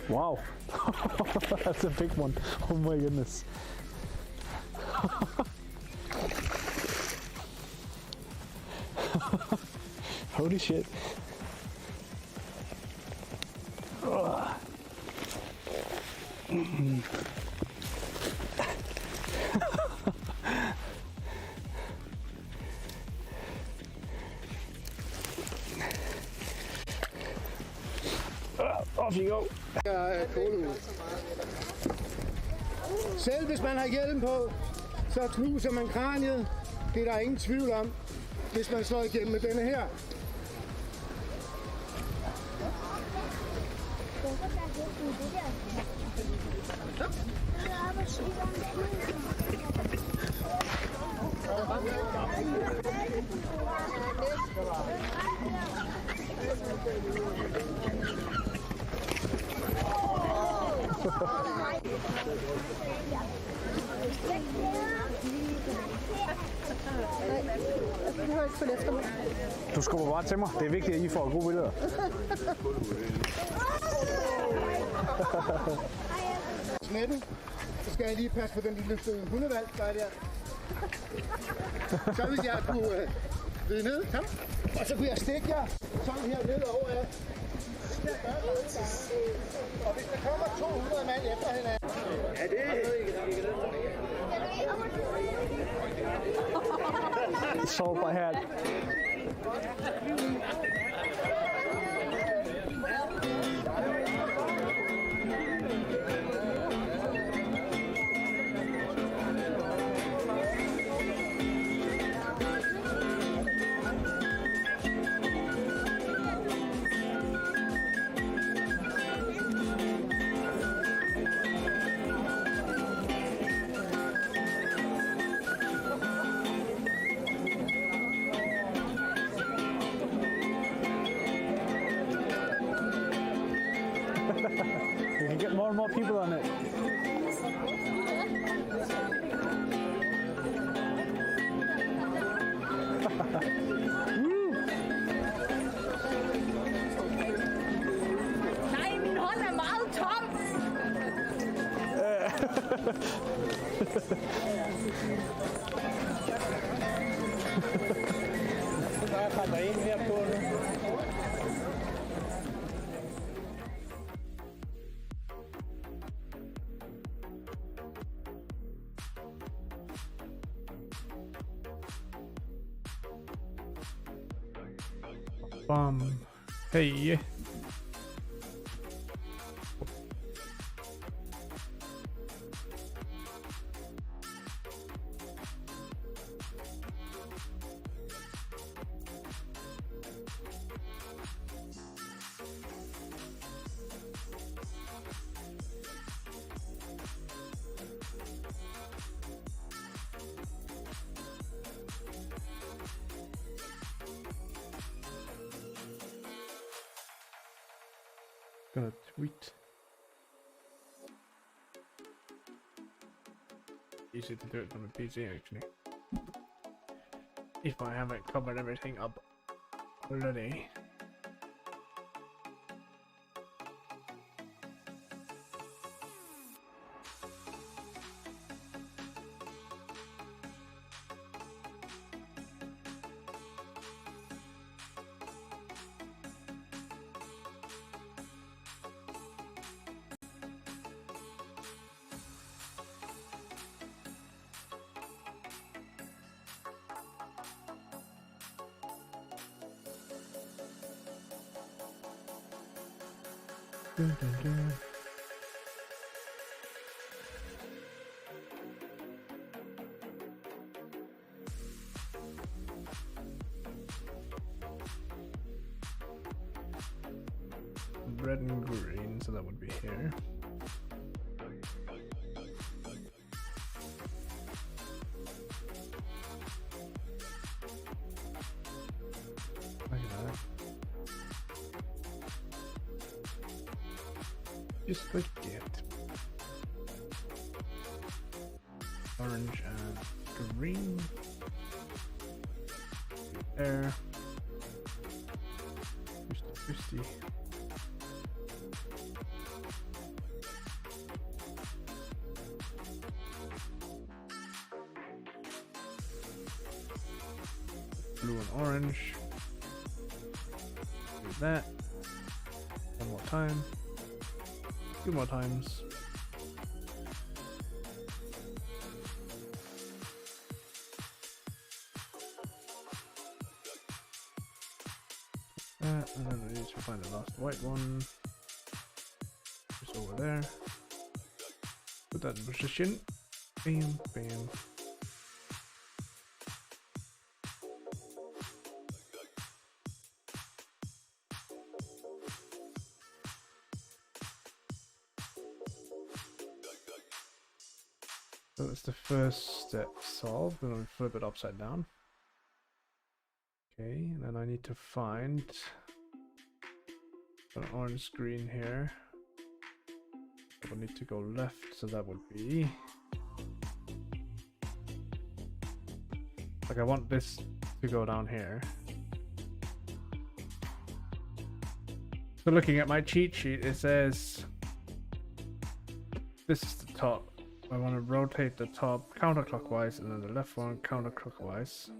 Wow. That's a big one. Oh my goodness. Holy shit. Off you go. Selv hvis man har hjelm på, så knuser man kraniet. Det er der ingen tvivl om, hvis man slår igennem med denne her. Du skubber bare til mig. Det er vigtigt, at I får gode billeder. Snetten, så skal jeg lige passe på den lille hundevalg, der er der. Så hvis jeg kunne ride ned, kom. Og så kunne jeg stikke jer sådan her ned over af. Og hvis der kommer 200 mand efter hinanden. Ja, det er Super her. You can get more and more people on it. Nej, min hånd er meget tom. Der kommer en her på nu. Hey. Gonna tweet. Easy to do it on the PC actually. If I haven't covered everything up already. Dun, dun, dun. Red and green, so that would be here. Look at that. Just like that. Orange and green. There. 50-50. blue and orange. Do that. One more time. 2 more times. And then I need to find the last white one. It's over there. Put that in position. Bam, bam. So that's the first step solved, and I'll flip it upside down. Okay, and then I need to find an orange screen here. I will need to go left, so that would be... Like I want this to go down here. So looking at my cheat sheet, it says this is the top. I want to rotate the top counterclockwise, and then the left one counterclockwise.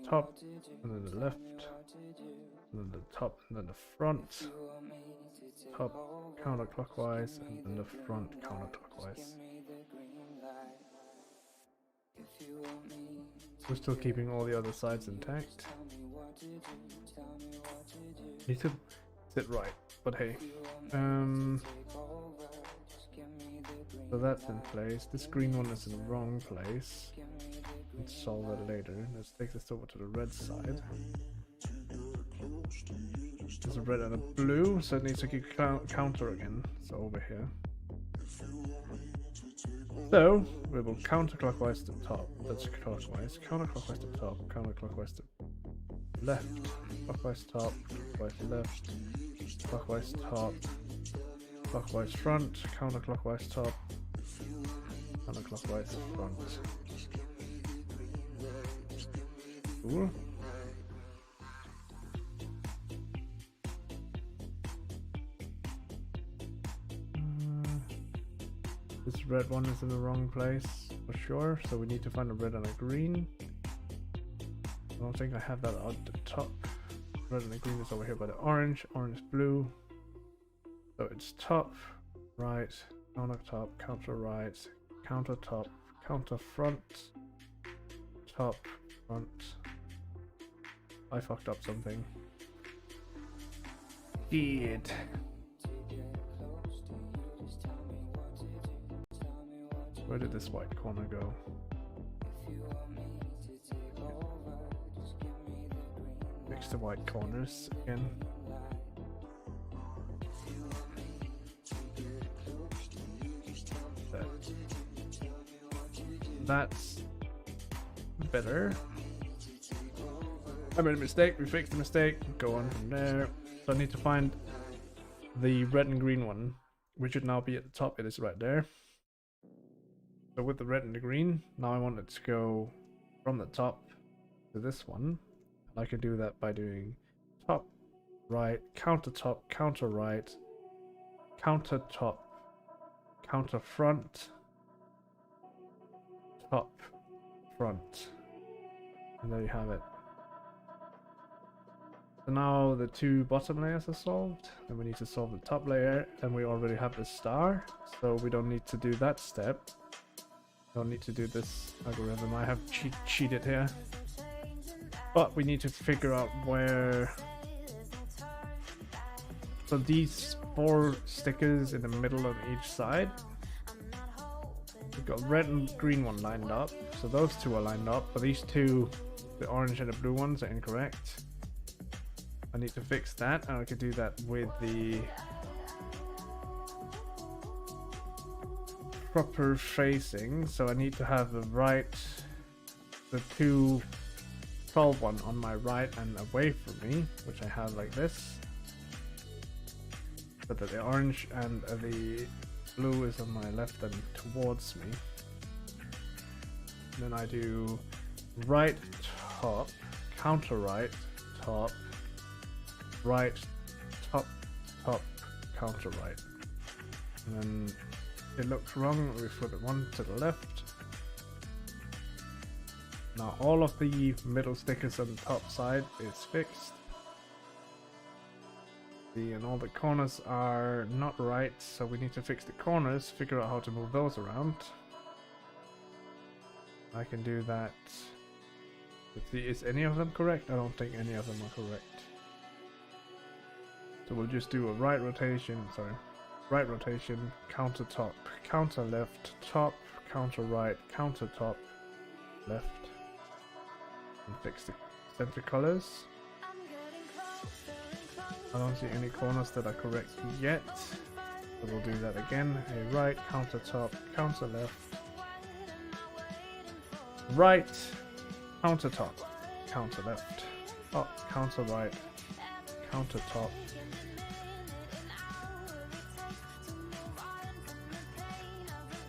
Top, and then the left, and then the top, and then the front. Top counterclockwise, and then the front counterclockwise. We're still keeping all the other sides intact. Need to sit right, but hey. So that's in place. This green one is in the wrong place. Let's solve that later. Let's take this over to the red side. There's a red and a blue, so it needs to keep counter again. So over here. So we will counterclockwise to the top. That's clockwise. Counterclockwise to the top. Counterclockwise to left. Clockwise top. Clockwise left. Clockwise top. Clockwise front. Counterclockwise top. Counterclockwise front. Cool. This red one is in the wrong place for sure, so we need to find a red and a green. I don't think I have that at the top. Red and the green is over here by the orange, orange, blue. So it's top, right, counter top, counter right, counter top, counter front, top, front. I fucked up something. Shit. Where did this white corner go? Fix the white corners again. That's better. I made a mistake, we fixed the mistake, go on from there. So I need to find the red and green one, which should now be at the top. It is right there. So with the red and the green, now I want it to go from the top to this one. I can do that by doing top, right, counter top, counter right, counter top, counter front, top, front. And there you have it. So now the two bottom layers are solved, and we need to solve the top layer, and we already have the star, so we don't need to do that step. Don't need to do this algorithm. I have cheated here. But we need to figure out where... So these 4 stickers in the middle on each side. We've got red and green one lined up. So those 2 are lined up, but these 2, the orange and the blue ones, are incorrect. I need to fix that, and I can do that with the proper facing. So I need to have the right, the 2 12 one on my right and away from me, which I have like this, but that the orange and the blue is on my left and towards me. And then I do right top, counter right, top, right, top, top, counter right. And then it looks wrong, we flip it one to the left. Now all of the middle stickers on the top side is fixed. And all the corners are not right, so we need to fix the corners, figure out how to move those around. I can do that. Let's see, is any of them correct? I don't think any of them are correct. So we'll just do a right rotation, counter top, counter left, top, counter right, counter top, left. And fix the center colors. I don't see any corners that are correct yet. So we'll do that again. A right, counter top, counter left. Right, counter top, counter left. Up, counter right, counter top.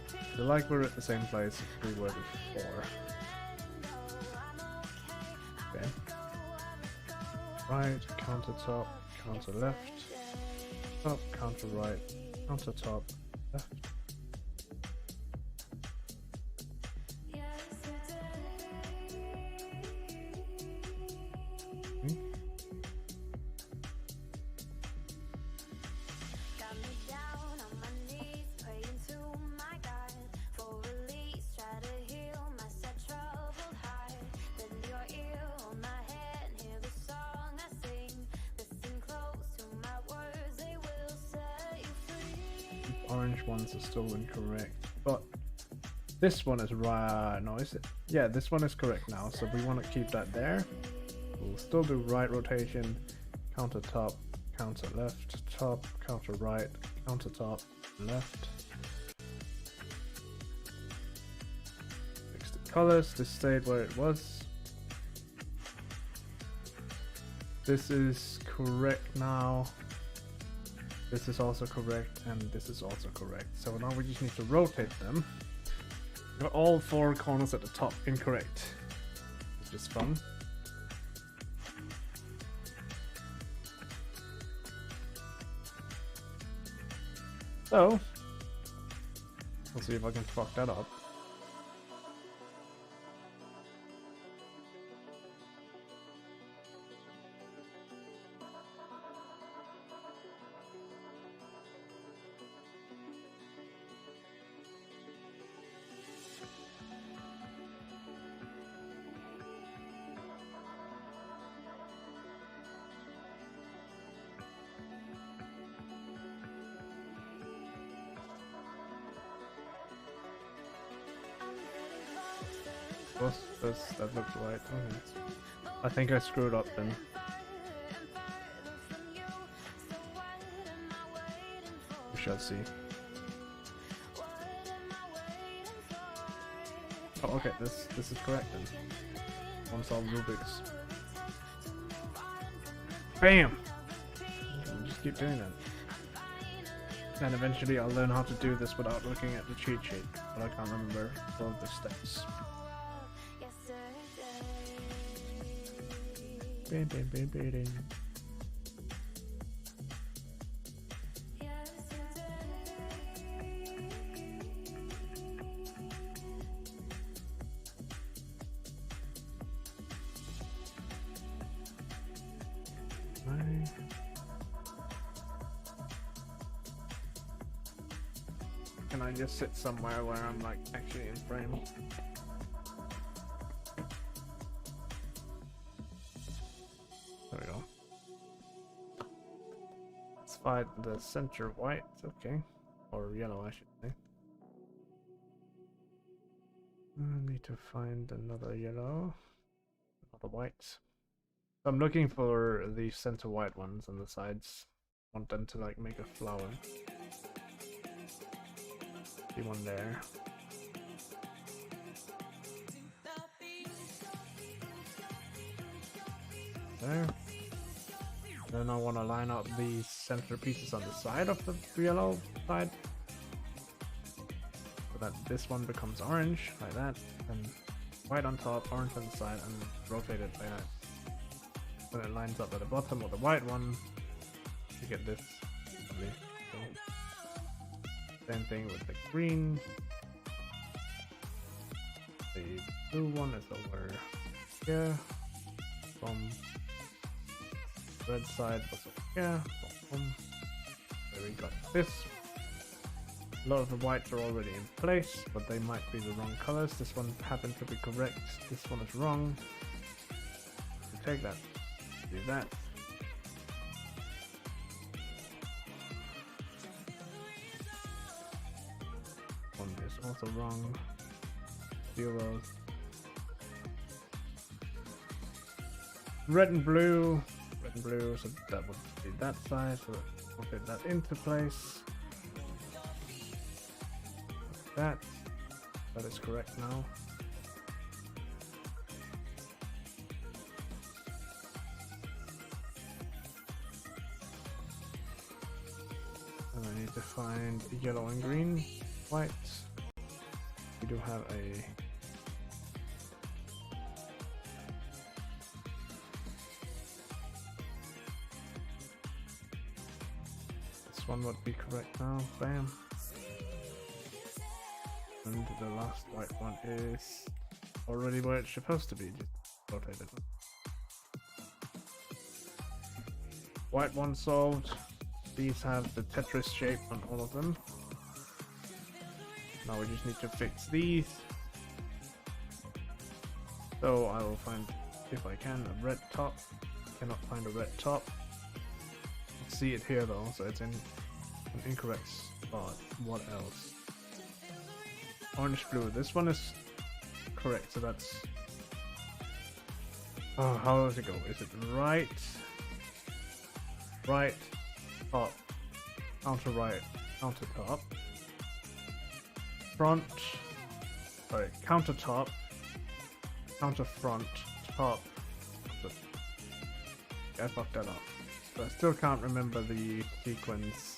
I feel like we're at the same place as we were before. Okay. Right, counter top, counter left, top, counter right, counter top, left. Orange ones are still incorrect, but this one is right. No, is it? Yeah, this one is correct now, so we want to keep that there. We'll still do right rotation, counter top, counter left, top, counter right, counter top, left. Fix the colors. This stayed where it was. This is correct now. This is also correct, and this is also correct. So now we just need to rotate them. We've got all four corners at the top incorrect, which is fun. So, we'll see if I can fuck that up. That looked right. Okay. I think I screwed up then. We shall see. Oh, okay, this is correct then. Unsolved Rubiks. Bam! Just keep doing that. And eventually I'll learn how to do this without looking at the cheat sheet, but I can't remember all of the steps. Bam, bam, bam, bam, bam. Can I just sit somewhere where I'm like actually in frame? There we go. Let's find the center white, okay. Or yellow, I should say. I need to find another yellow. Another white. So I'm looking for the center white ones on the sides. I want them to like make a flower. See one there. There. Then I want to line up the center pieces on the side of the yellow side, so that this one becomes orange, like that, and white on top, orange on the side, and rotate it like that. So it lines up at the bottom of the white one, you get this lovely thing. Same thing with the green. The blue one is over here. From red side was over here. There we got this. A lot of the whites are already in place, but they might be the wrong colors. This one happened to be correct. This one is wrong. Take that. Do that. One is also wrong. 0. Red and blue, so that would be that side, so we'll fit that into place. That is correct now. And I need to find yellow and green, white. We do have a one would be correct now. Bam. And the last white one is already where it's supposed to be. Just rotate it. White one solved. These have the Tetris shape on all of them. Now we just need to fix these. So I will find, if I can, a red top. Cannot find a red top. See it here though, so it's in an incorrect spot. What else? Orange blue. This one is correct, so that's. Oh, how does it go? Is it right, top, counter right, counter top, front, sorry, counter top, counter front, top. I fucked that up. So I still can't remember the sequence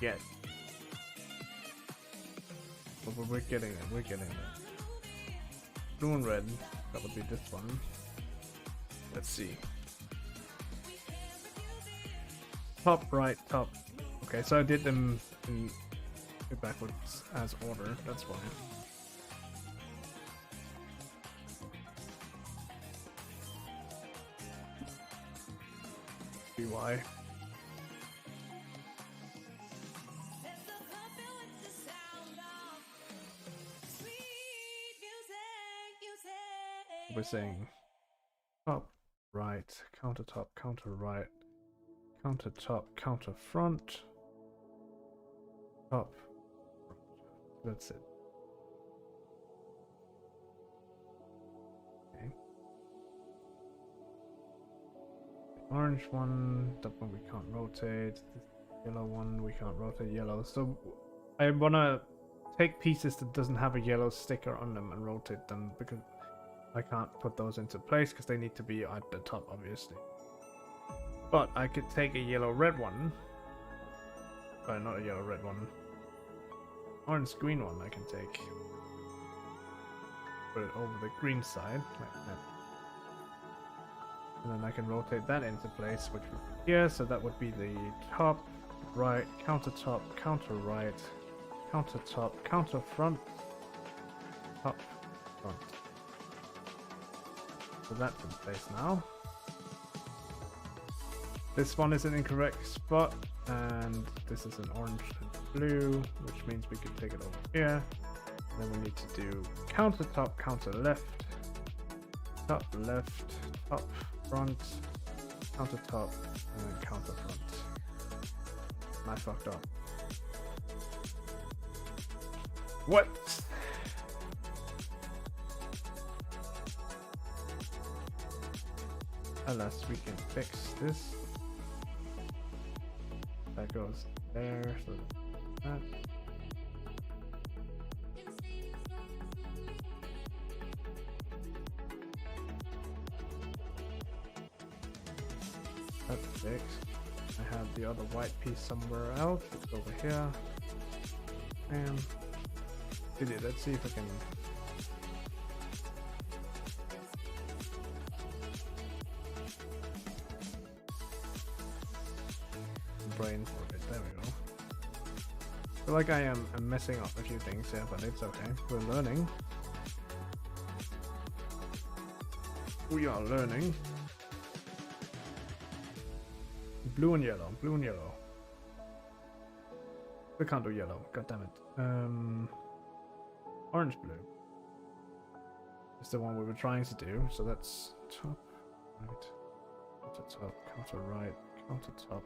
yet. But we're getting it, we're getting it. Blue and red, that would be this one. Let's see. Top, right, top. Okay, so I did them in backwards as order, that's fine. Why? We're saying top, right, counter top, counter right, counter top, counter front, top, front. That's it. Okay. Orange one, that one we can't rotate. This yellow one we can't rotate yellow. So I wanna take pieces that doesn't have a yellow sticker on them and rotate them because I can't put those into place because they need to be at the top, obviously. But I could take a yellow-red one. Sorry, not a yellow-red one. Orange-green one I can take. Put it over the green side, like that. And then I can rotate that into place, which would be here, so that would be the top, right, counter top, counter right, counter top, counter front, top, front. So that's in place now. This one is an incorrect spot, and this is an orange and blue, which means we could take it over here. And then we need to do counter top, counter left, top left, top front, counter top, and then counter front. And I fucked up. What? Unless we can fix this. That goes there, so that. That's fixed. I have the other white piece somewhere else. It's over here. And let's see if I can. Brain for it. There we go. I feel like I'm messing up a few things here, but it's okay. We're learning. We are learning. Blue and yellow, blue and yellow. We can't do yellow, god damn it. Orange blue. Is the one we were trying to do, so that's top, right, counter top, counter right, counter top,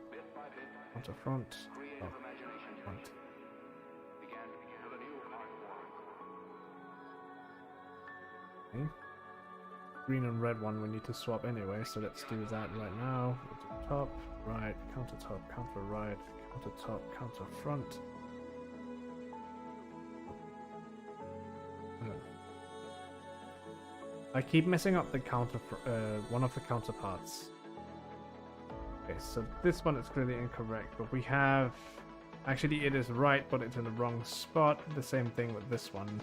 counter front, top, front. Okay. Green and red one we need to swap anyway, so let's do that right now. We'll do top, right, counter top, counter right, counter top, counter front. I keep messing up the one of the counterparts. Okay, so this one is clearly incorrect, but we have... Actually, it is right, but it's in the wrong spot. The same thing with this one.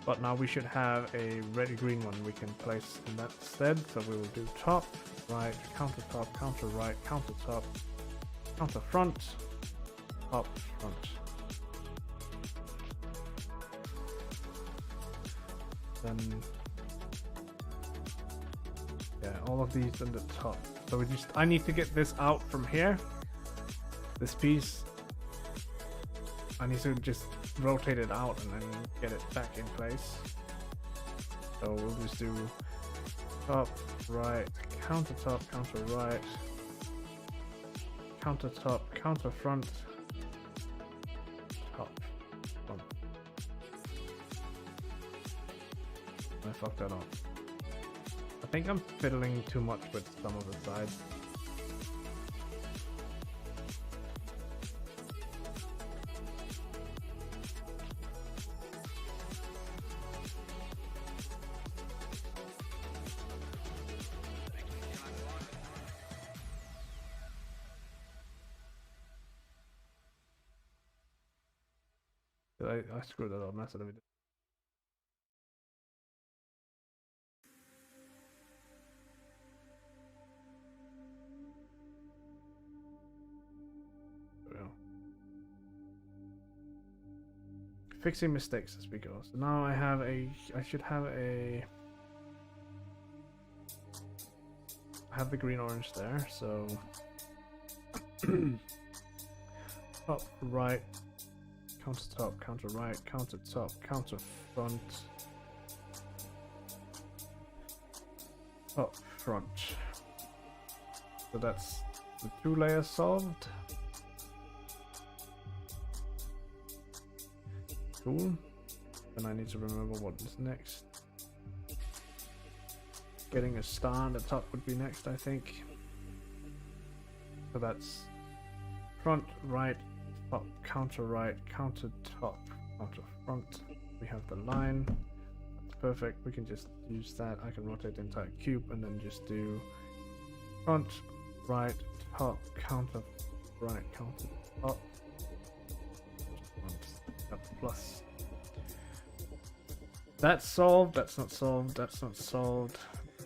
But now we should have a red-green one we can place in that stead. So we will do top, right, counter top, counter right, counter top, counter front, top, front. Then... yeah, all of these in the top. So I need to get this out from here. This piece. I need to just rotate it out and then get it back in place. So we'll just do top, right, counter top, counter right, counter top, counter front, top, front. I fucked that up. I think I'm fiddling too much with some of the sides. I screwed that up, messed it up. Fixing mistakes as we go. So now I should have I have the green orange there, so top, right, counter top, counter right, counter top, counter front, top, front. So that's the 2 layers solved. Cool. Then I need to remember what is next. Getting a star on the top would be next, I think. So that's front, right, top, counter right, counter top, counter front. We have the line. That's perfect. We can just use that. I can rotate the entire cube and then just do front, right, top, counter right, counter top. Plus. That's solved. That's not solved. That's not solved.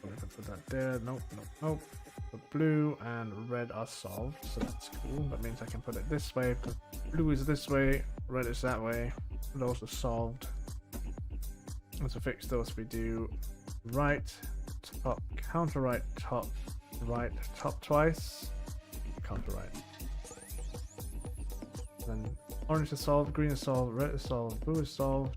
I'm gonna put that there. Nope, nope, nope. The blue and red are solved, so that's cool. That means I can put it this way. Blue is this way. Red is that way. Those are solved. And to fix those, we do right, top, counter right, top twice, counter right. Then orange is solved, green is solved, red is solved, blue is solved.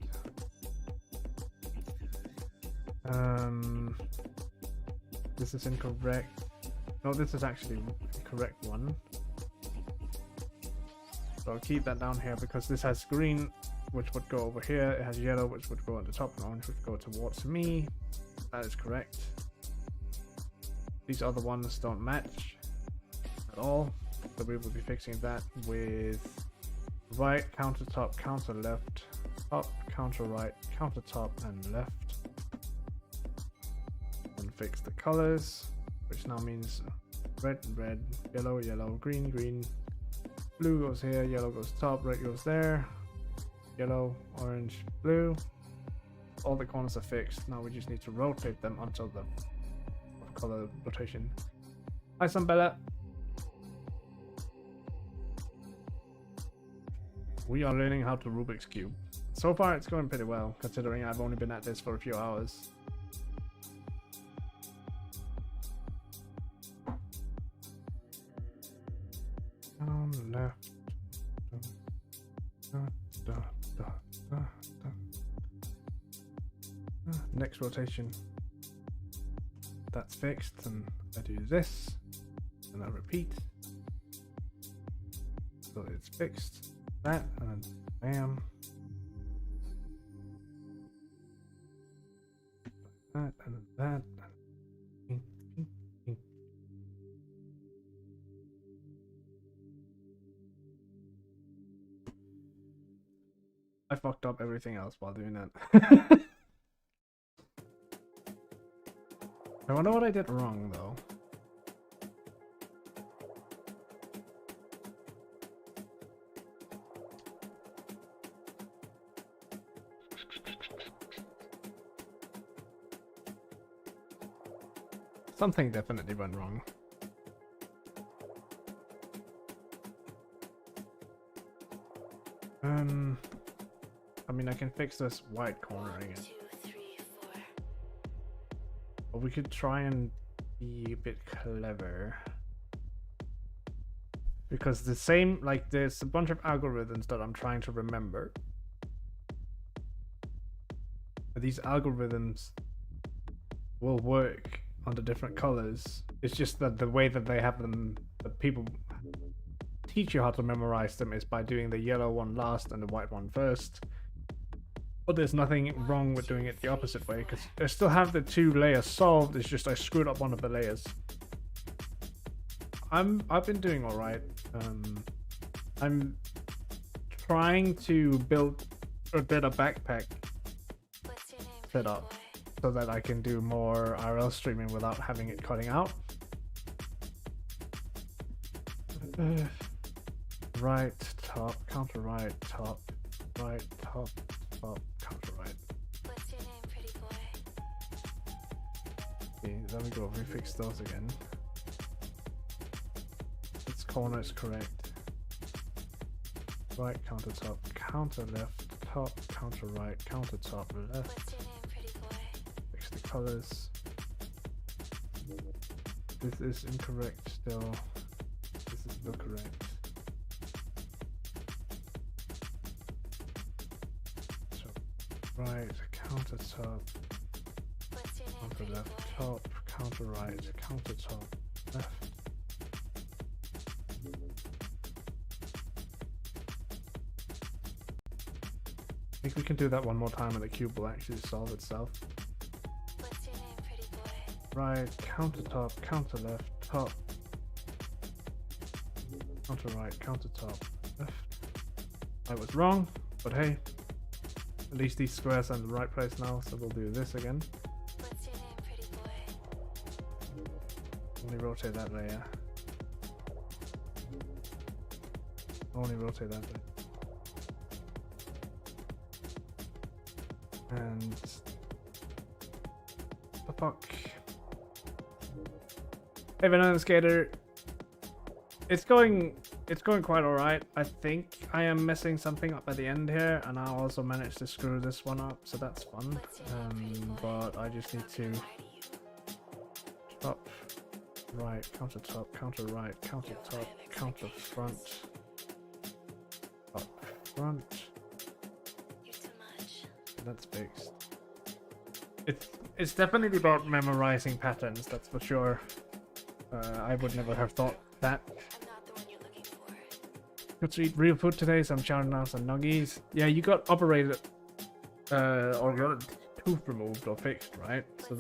This is incorrect. No, this is actually the correct one. So I'll keep that down here because this has green, which would go over here. It has yellow, which would go on the top, and orange would go towards me. That is correct. These other ones don't match at all. So we will be fixing that with right, counter top, counter left, top, counter right, counter top, and left. And fix the colors, which now means red, red, yellow, yellow, green, green. Blue goes here, yellow goes top, red goes there. Yellow, orange, blue. All the corners are fixed. Now we just need to rotate them until the color rotation. Hi, Sunbella. We are learning how to Rubik's Cube. So far it's going pretty well, considering I've only been at this for a few hours. left. Next rotation. That's fixed, and I do this, and I repeat. So it's fixed. That, and then bam. That, and then that. I fucked up everything else while doing that. I wonder what I did wrong though. Something definitely went wrong. I mean, I can fix this white corner again. But we could try and be a bit clever. Because the same, like, there's a bunch of algorithms that I'm trying to remember. But these algorithms will work on the different colors. It's just that the way that they have them, the people teach you how to memorize them is by doing the yellow one last and the white one first. But there's nothing wrong with doing it the opposite way, because I still have the two layers solved. It's just I screwed up one of the layers. I've been doing all right. I'm trying to build a better backpack setup so that I can do more IRL streaming without having it cutting out. Right, top, counter right, top, right, top, top, counter right. What's your name, pretty boy? Okay, there we go, we fixed those again. This corner is correct. Right, counter top, counter left, top, counter right, counter top, left. What's your name, pretty boy? Fix the colors. This is incorrect still. This is still correct. Right, counter top, What's your name, counter pretty left, boy? top, counter right, counter top, left. I think we can do that one more time and the cube will actually solve itself. What's your name, pretty boy? Right, counter top, counter left, top, counter right, counter top, left. I was wrong, but hey. At least these squares are in the right place now, so we'll do this again. What's your name, pretty boy? Only rotate that layer. Only rotate that layer. And the fuck. Hey Banana Skater. It's going quite alright. I think I am messing something up at the end here, and I also managed to screw this one up, so that's fun. But I just need to top, right, counter top, counter right, counter top, counter front, top, front. You're too much. That's fixed. It's definitely about memorizing patterns, that's for sure. I would never have thought that. I'm not the one you're looking for. Got to eat real food today, so I'm shouting out some nuggies. Yeah, you got operated, or got a tooth removed or fixed, right? So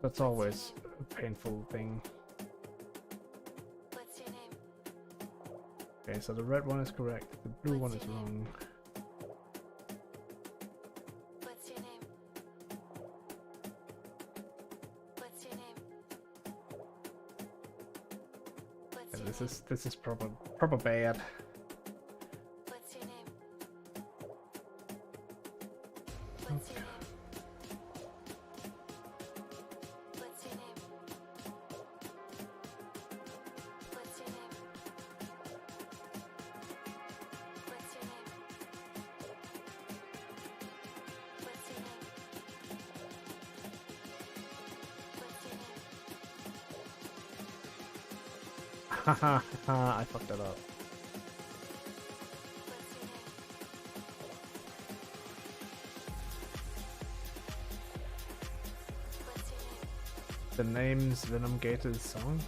that's always a painful thing. What's your name? Okay, so the red one is correct, the blue one is wrong. What's your name? What's your name? What's Yeah, your this is proper bad. What's your name? Okay. What's your name? What's your name? What's your name? What's your name? What's your name? What's your name? Haha, I fucked that up. The name's Venom Gator's song.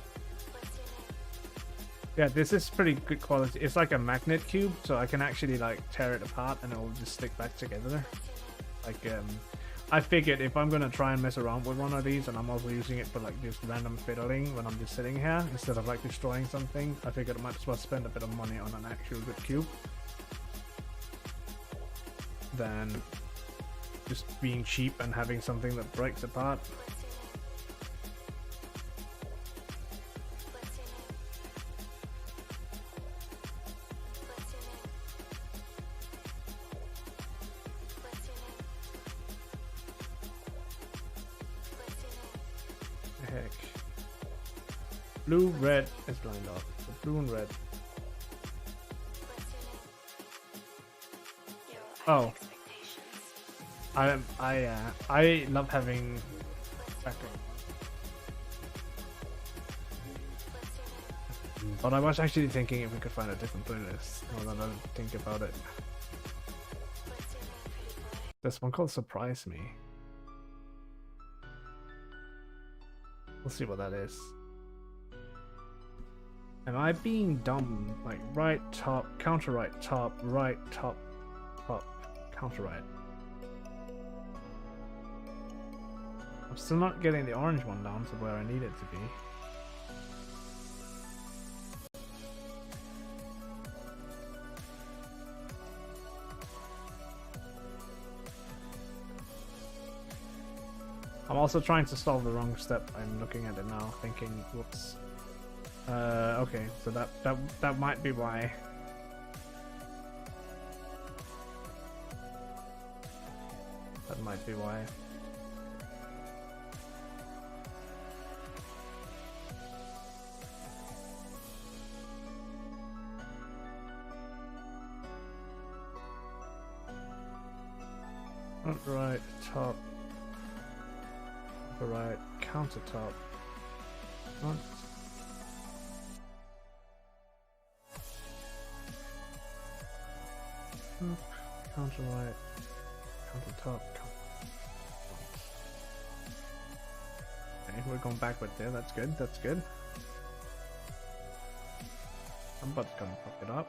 Yeah, this is pretty good quality. It's like a magnet cube, so I can actually like tear it apart and it will just stick back together. Like, I figured if I'm gonna try and mess around with one of these, and I'm also using it for like just random fiddling when I'm just sitting here instead of like destroying something, I figured I might as well spend a bit of money on an actual good cube than just being cheap and having something that breaks apart. Heck. Blue, red is lined up. So blue and red. Oh. I love having background. But I was actually thinking if we could find a different playlist. Now that I think about it. There's one called Surprise Me. We'll see what that is. Am I being dumb? Like right top, counter right top, right top, top, counter right. I'm still not getting the orange one down to where I need it to be. I'm also trying to solve the wrong step. I'm looking at it now, thinking, whoops. Okay, so that might be why. That might be why. Front right, top. Right, countertop. Front. Counter right, countertop. Okay, we're going backward there. That's good. That's good. Somebody's gonna fuck it up.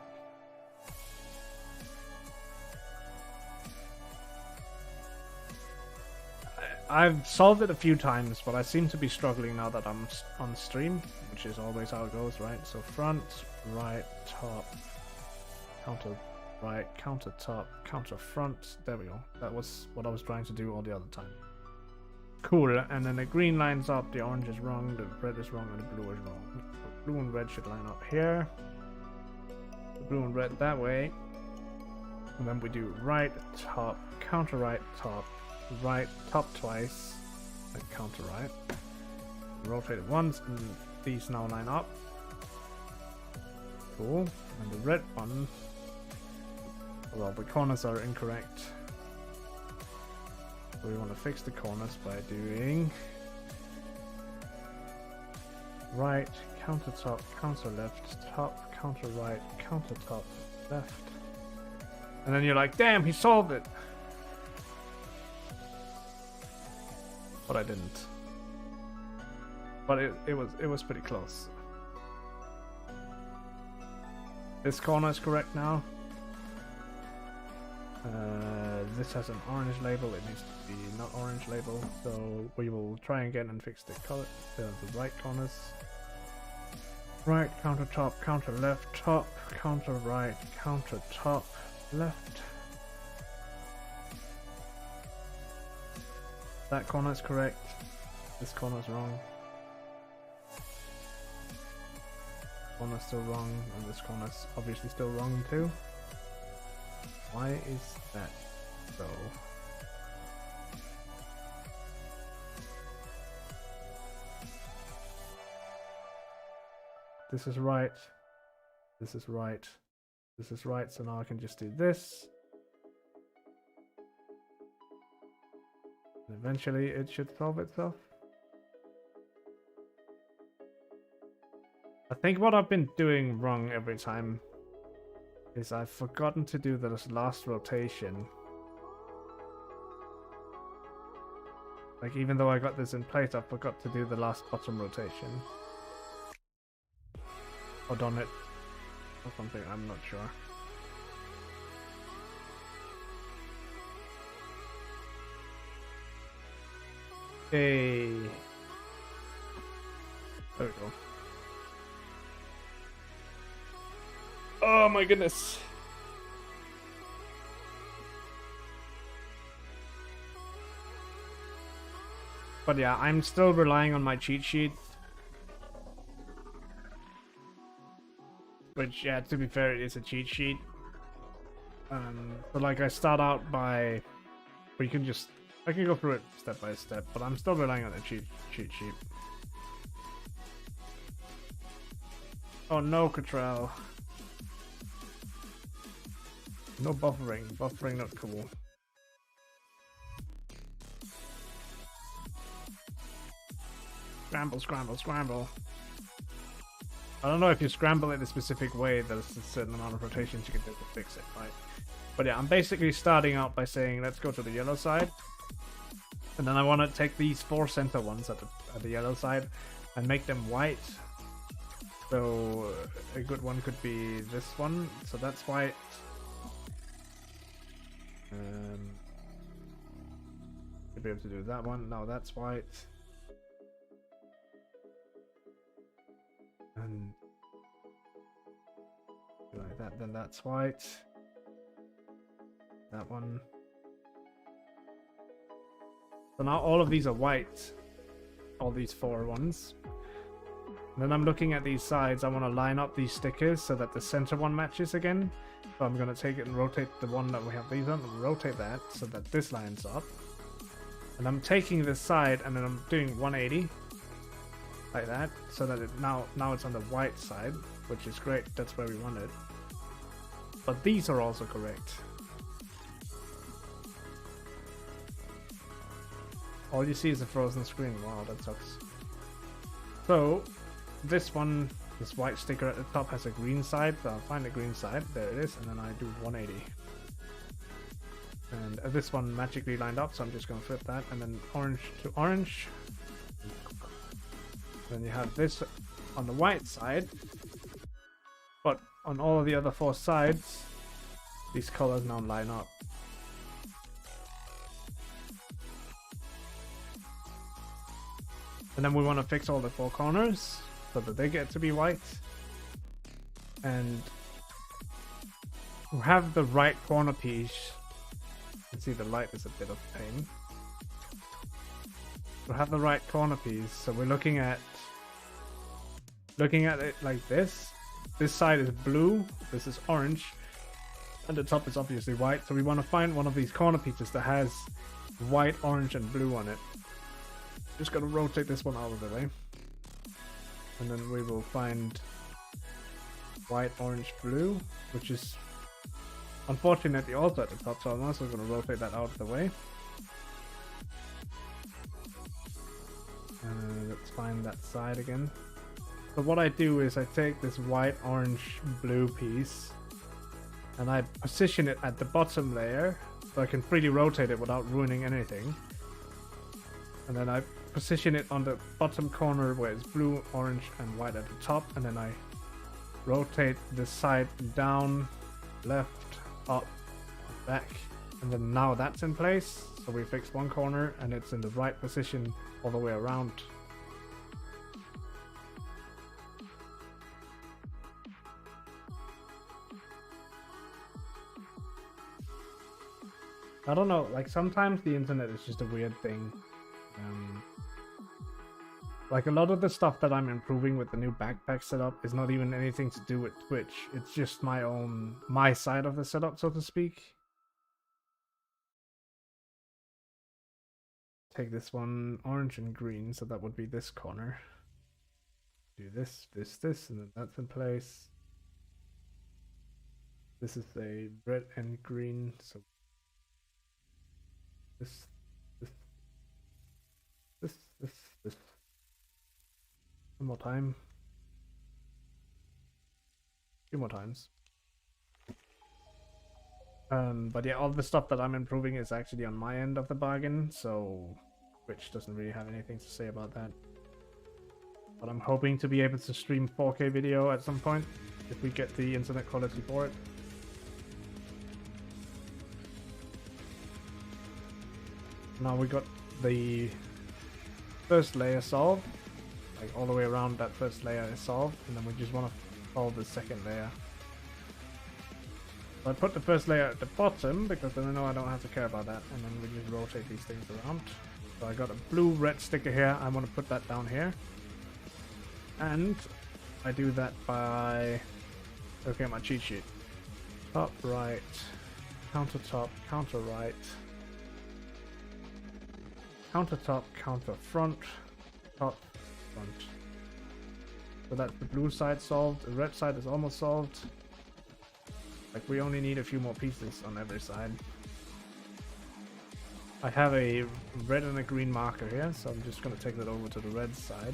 I've solved it a few times, but I seem to be struggling now that I'm on stream, which is always how it goes, right? So front, right, top, counter right, counter top, counter front. There we go. That was what I was trying to do all the other time. Cool, and then the green lines up, the orange is wrong, the red is wrong, and the blue is wrong. The blue and red should line up here. The blue and red that way. And then we do right, top, counter right, top, right, top twice, and counter right. Rotate it once, and these now line up. Cool. And the red one, well, the corners are incorrect. So we want to fix the corners by doing right, counter top, counter left, top, counter right, counter top, left. And then you're like, damn, he solved it! But I didn't. But it was pretty close. This corner is correct now. This has an orange label. It needs to be not orange label. So we will try again and fix the color, the right corners. Right, counter top, counter left, top, counter right, counter top, left. That corner is correct. This corner is wrong. Corner's still wrong, and this corner's obviously still wrong too. Why is that so? This is right. This is right. This is right, so now I can just do this. And eventually it should solve itself. I think what I've been doing wrong every time is I've forgotten to do this last rotation. Like, even though I got this in place, I forgot to do the last bottom rotation. Or done it. Or something, I'm not sure. Hey. There we go. Oh my goodness. But yeah, I'm still relying on my cheat sheet. Which, yeah, to be fair, it is a cheat sheet. So like I start out by... Or you can just... I can go through it step by step, but I'm still relying on the cheat sheet. Oh no, Cottrell. No buffering. Buffering not cool. Scramble, scramble, scramble. I don't know if you scramble it a specific way, there's a certain amount of rotations you can do to fix it, right? But yeah, I'm basically starting out by saying, let's go to the yellow side. And then I want to take these 4 center ones at the yellow side and make them white. So a good one could be this one. So that's white. Should be able to do that one. No, that's white. And like that, then that's white. That one. So now all of these are white. All these 4 ones. And then I'm looking at these sides. I want to line up these stickers so that the center one matches again. So I'm going to take it and rotate the one that we have these on and rotate that so that this lines up. And I'm taking this side and then I'm doing 180. Like that, so that it now it's on the white side, which is great. That's where we want it. But these are also correct. All you see is a frozen screen. Wow, that sucks. So this one, this white sticker at the top has a green side, so I'll find the green side. There it is, and then I do 180. And this one magically lined up, so I'm just going to flip that, and then orange to orange. Then you have this on the white side, but on all of the other 4 sides, these colors now line up. And then we want to fix all the 4 corners so that they get to be white. And we have the right corner piece. You can see the light is a bit of a pain. We have the right corner piece, so we're looking at it like this. This side is blue, this is orange, and the top is obviously white. So we want to find one of these corner pieces that has white, orange, and blue on it. Just gotta rotate this one out of the way, and then we will find white, orange, blue, which is unfortunately also at the top. So I'm also gonna rotate that out of the way. Let's find that side again. So what I do is I take this white, orange, blue piece and I position it at the bottom layer so I can freely rotate it without ruining anything. And then I position it on the bottom corner where it's blue, orange, and white at the top, and then I rotate this side down, left, up, back, and then now that's in place. So we fixed one corner and it's in the right position all the way around. I don't know, like sometimes the internet is just a weird thing. Like a lot of the stuff that I'm improving with the new backpack setup is not even anything to do with Twitch. It's just my side of the setup, so to speak. Take this one, orange and green, so that would be this corner. Do this, and then that's in place. This is a red and green, so this. One more time. few more times. But yeah, all the stuff that I'm improving is actually on my end of the bargain, so Twitch doesn't really have anything to say about that. But I'm hoping to be able to stream 4K video at some point, if we get the internet quality for it. Now we got the first layer solved, like all the way around that first layer is solved, and then we just want to solve the second layer. So I put the first layer at the bottom because then I know I don't have to care about that, and then we just rotate these things around. So I got a blue-red sticker here, I want to put that down here. And I do that by looking at my cheat sheet. Top right, counter top, counter right, counter top, counter front, top, front. So that's the blue side solved, the red side is almost solved. Like we only need a few more pieces on every side. I have a red and a green marker here, so I'm just going to take that over to the red side.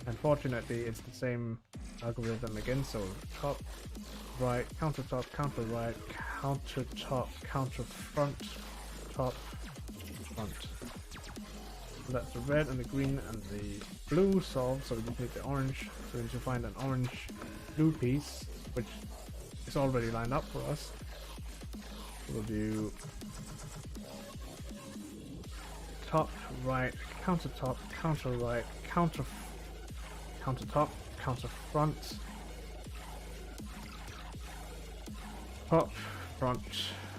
Unfortunately, it's the same algorithm again, so top, right, counter top, counter right, counter top, counter front, top, front. So that's the red and the green and the blue solved, so we just need the orange. So we need to find an orange blue piece, which is already lined up for us. So we'll do top, right, counter top, counter right, counter top, counter front, top, front,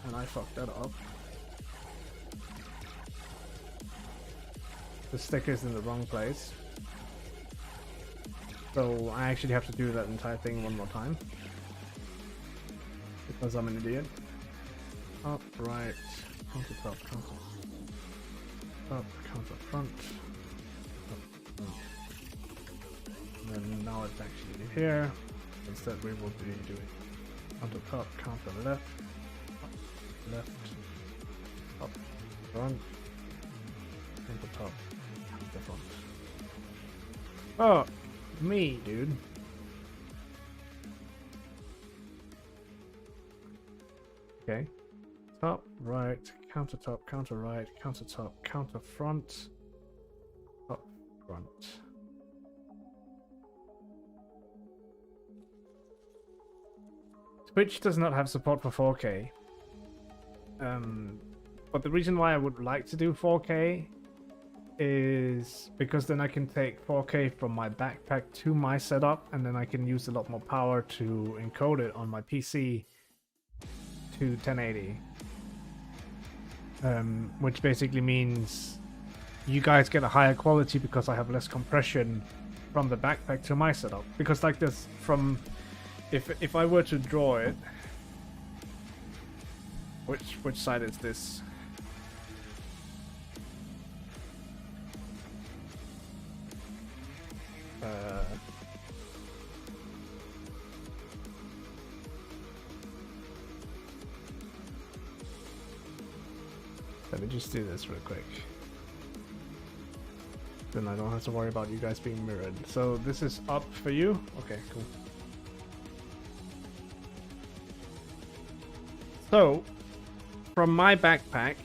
and I fucked that up. The sticker's in the wrong place, so I actually have to do that entire thing one more time because I'm an idiot. Top, right, counter top, counter top, counter front. And now it's actually here. Instead we will be doing counter top, counter left, up, left, up, front, counter top, counter front. Oh, me, dude. Okay. Top, right, counter top, counter right, counter top, counter front, top, front. Twitch does not have support for 4K. But the reason why I would like to do 4K is because then I can take 4K from my backpack to my setup, and then I can use a lot more power to encode it on my PC to 1080. Which basically means you guys get a higher quality because I have less compression from the backpack to my setup. Because like this, from if I were to draw it, which side is this? Let me just do this real quick. Then I don't have to worry about you guys being mirrored. So this is up for you? Okay, cool. So, from my backpack,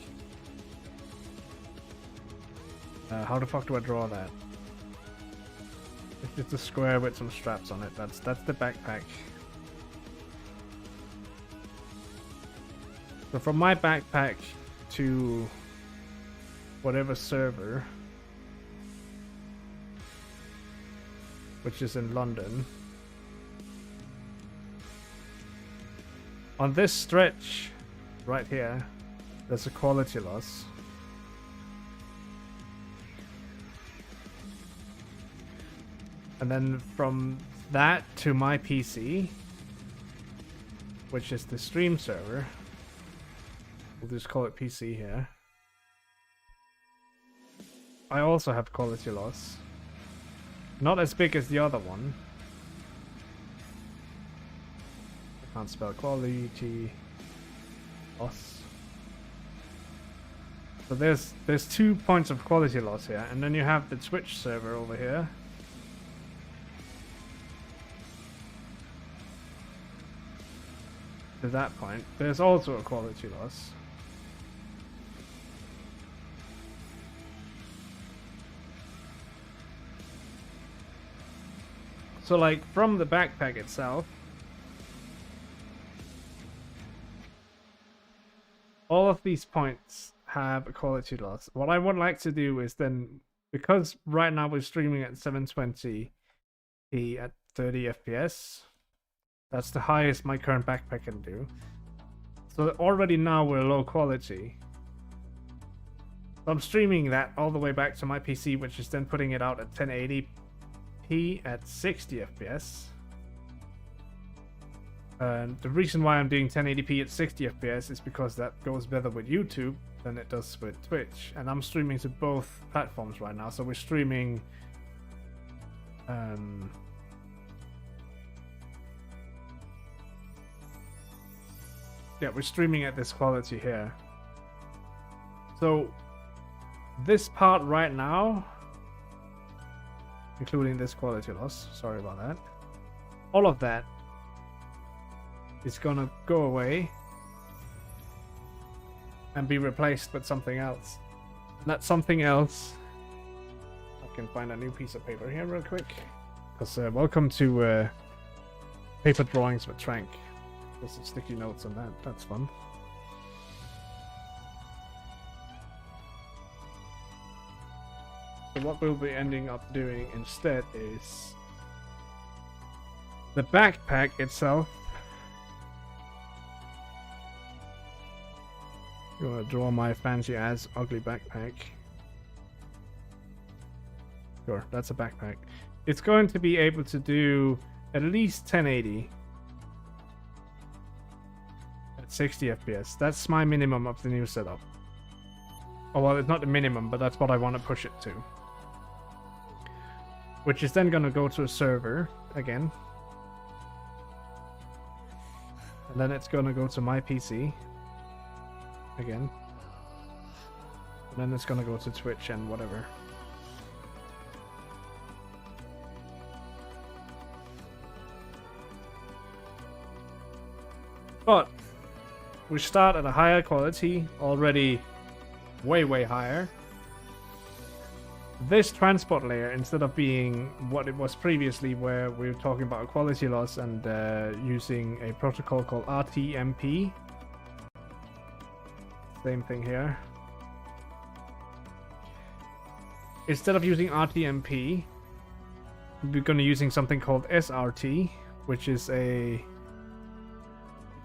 how the fuck do I draw that? It's a square with some straps on it. That's the backpack. So from my backpack to whatever server, which is in London, on this stretch right here, there's a quality loss. And then from that to my PC, which is the stream server, we'll just call it PC here, I also have quality loss. Not as big as the other one. I can't spell quality loss. So there's 2 points of quality loss here, and then you have the Twitch server over here. to that point, there's also a quality loss. So like from the backpack itself, all of these points have a quality loss. What I would like to do is then, because right now we're streaming at 720p at 30 FPS, that's the highest my current backpack can do. So already now we're low quality. So I'm streaming that all the way back to my PC, which is then putting it out at 1080p at 60 FPS. And the reason why I'm doing 1080p at 60 FPS is because that goes better with YouTube than it does with Twitch. And I'm streaming to both platforms right now. So we're streaming yeah, we're streaming at this quality here. So this part right now, including this quality loss, sorry about that, all of that is gonna go away and be replaced with something else. And that something else, I can find a new piece of paper here real quick, because welcome to paper drawings with Trank. There's some sticky notes on that, that's fun. So what we'll be ending up doing instead is the backpack itself. I'm gonna draw my fancy ass ugly backpack. Sure, that's a backpack. It's going to be able to do at least 1080 at 60 FPS. That's my minimum of the new setup. Oh well, it's not the minimum, but that's what I want to push it to. Which is then gonna go to a server again. And then it's gonna go to my PC again. And then it's gonna go to Twitch and whatever. But we start at a higher quality, already way higher. This transport layer, instead of being what it was previously, where we were talking about a quality loss and using a protocol called RTMP. Same thing here. Instead of using RTMP, we're going to be using something called SRT, which is I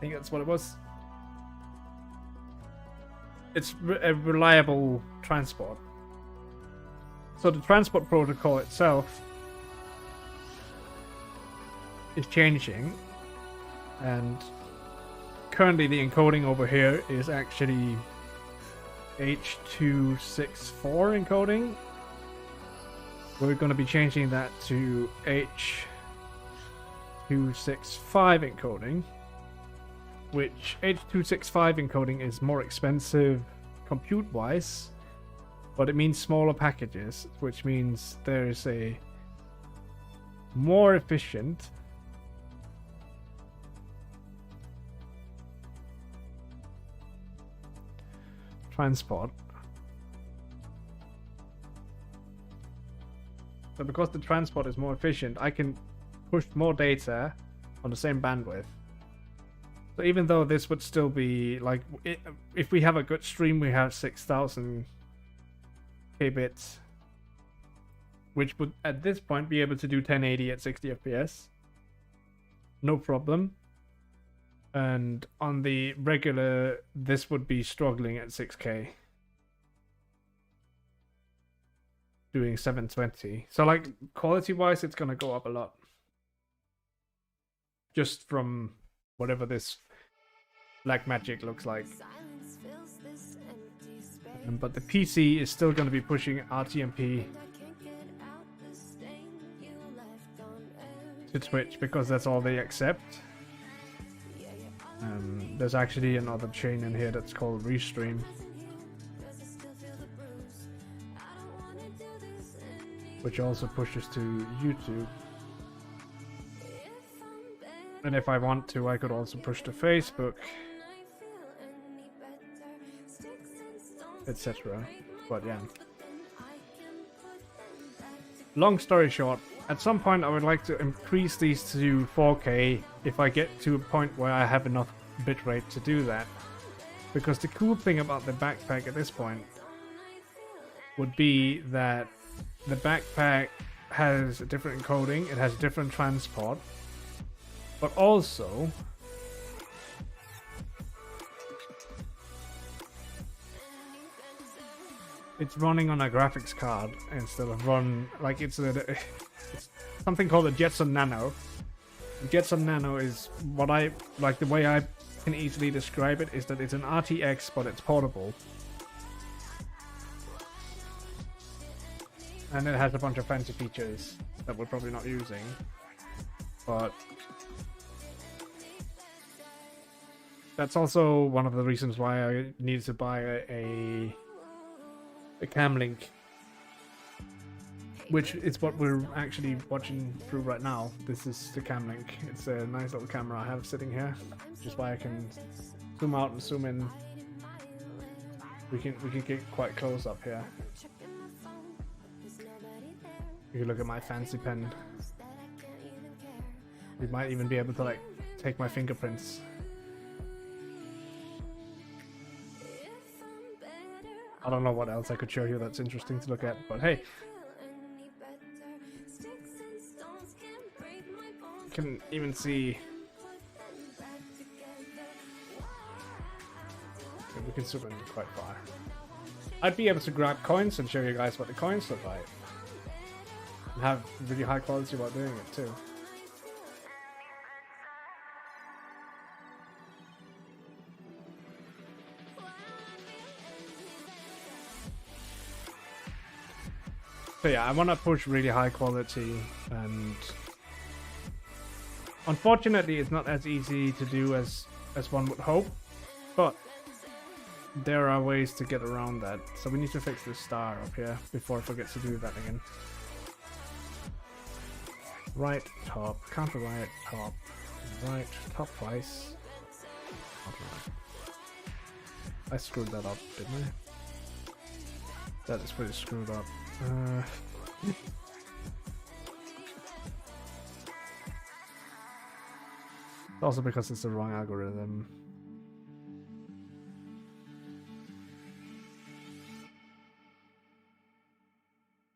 think that's what it was. It's a reliable transport. So the transport protocol itself is changing, and currently the encoding over here is actually H.264 encoding. We're going to be changing that to H.265 encoding, which H.265 encoding is more expensive compute-wise, but it means smaller packages, which means there is a more efficient transport. So because the transport is more efficient, I can push more data on the same bandwidth. So even though this would still be like, if we have a good stream, we have 6,000 kbits, which would at this point be able to do 1080 at 60 FPS, no problem. And on the regular, this would be struggling at 6K, doing 720. So like quality wise, it's gonna go up a lot, just from whatever this black magic looks like. But the PC is still going to be pushing RTMP to Twitch because that's all they accept. There's actually another chain in here that's called Restream, which also pushes to YouTube. And if I want to, I could also push to Facebook, etc. But yeah. Long story short, at some point I would like to increase these to 4K if I get to a point where I have enough bitrate to do that. Because the cool thing about the backpack at this point would be that the backpack has a different encoding, it has different transport, but also it's running on a graphics card instead of it's something called a Jetson Nano. Jetson Nano is what I like. The way I can easily describe it is that it's an RTX, but it's portable, and it has a bunch of fancy features that we're probably not using, but that's also one of the reasons why I needed to buy a cam link, which is what we're actually watching through right now. This is the cam link. It's a nice little camera I have sitting here, which is why I can zoom out and zoom in. We can get quite close up here. You can look at my fancy pen. We might even be able to like take my fingerprints. I don't know what else I could show you that's interesting to look at, but hey. You can even see... Okay, we can zoom in quite far. I'd be able to grab coins and show you guys what the coins look like. And have really high quality while doing it too. So yeah, I want to push really high quality, and unfortunately it's not as easy to do as one would hope, but there are ways to get around that. So we need to fix this star up here before I forget to do that again. Right top, counter right top, right top twice. Right. I screwed that up, didn't I? That is pretty screwed up. Also because it's the wrong algorithm.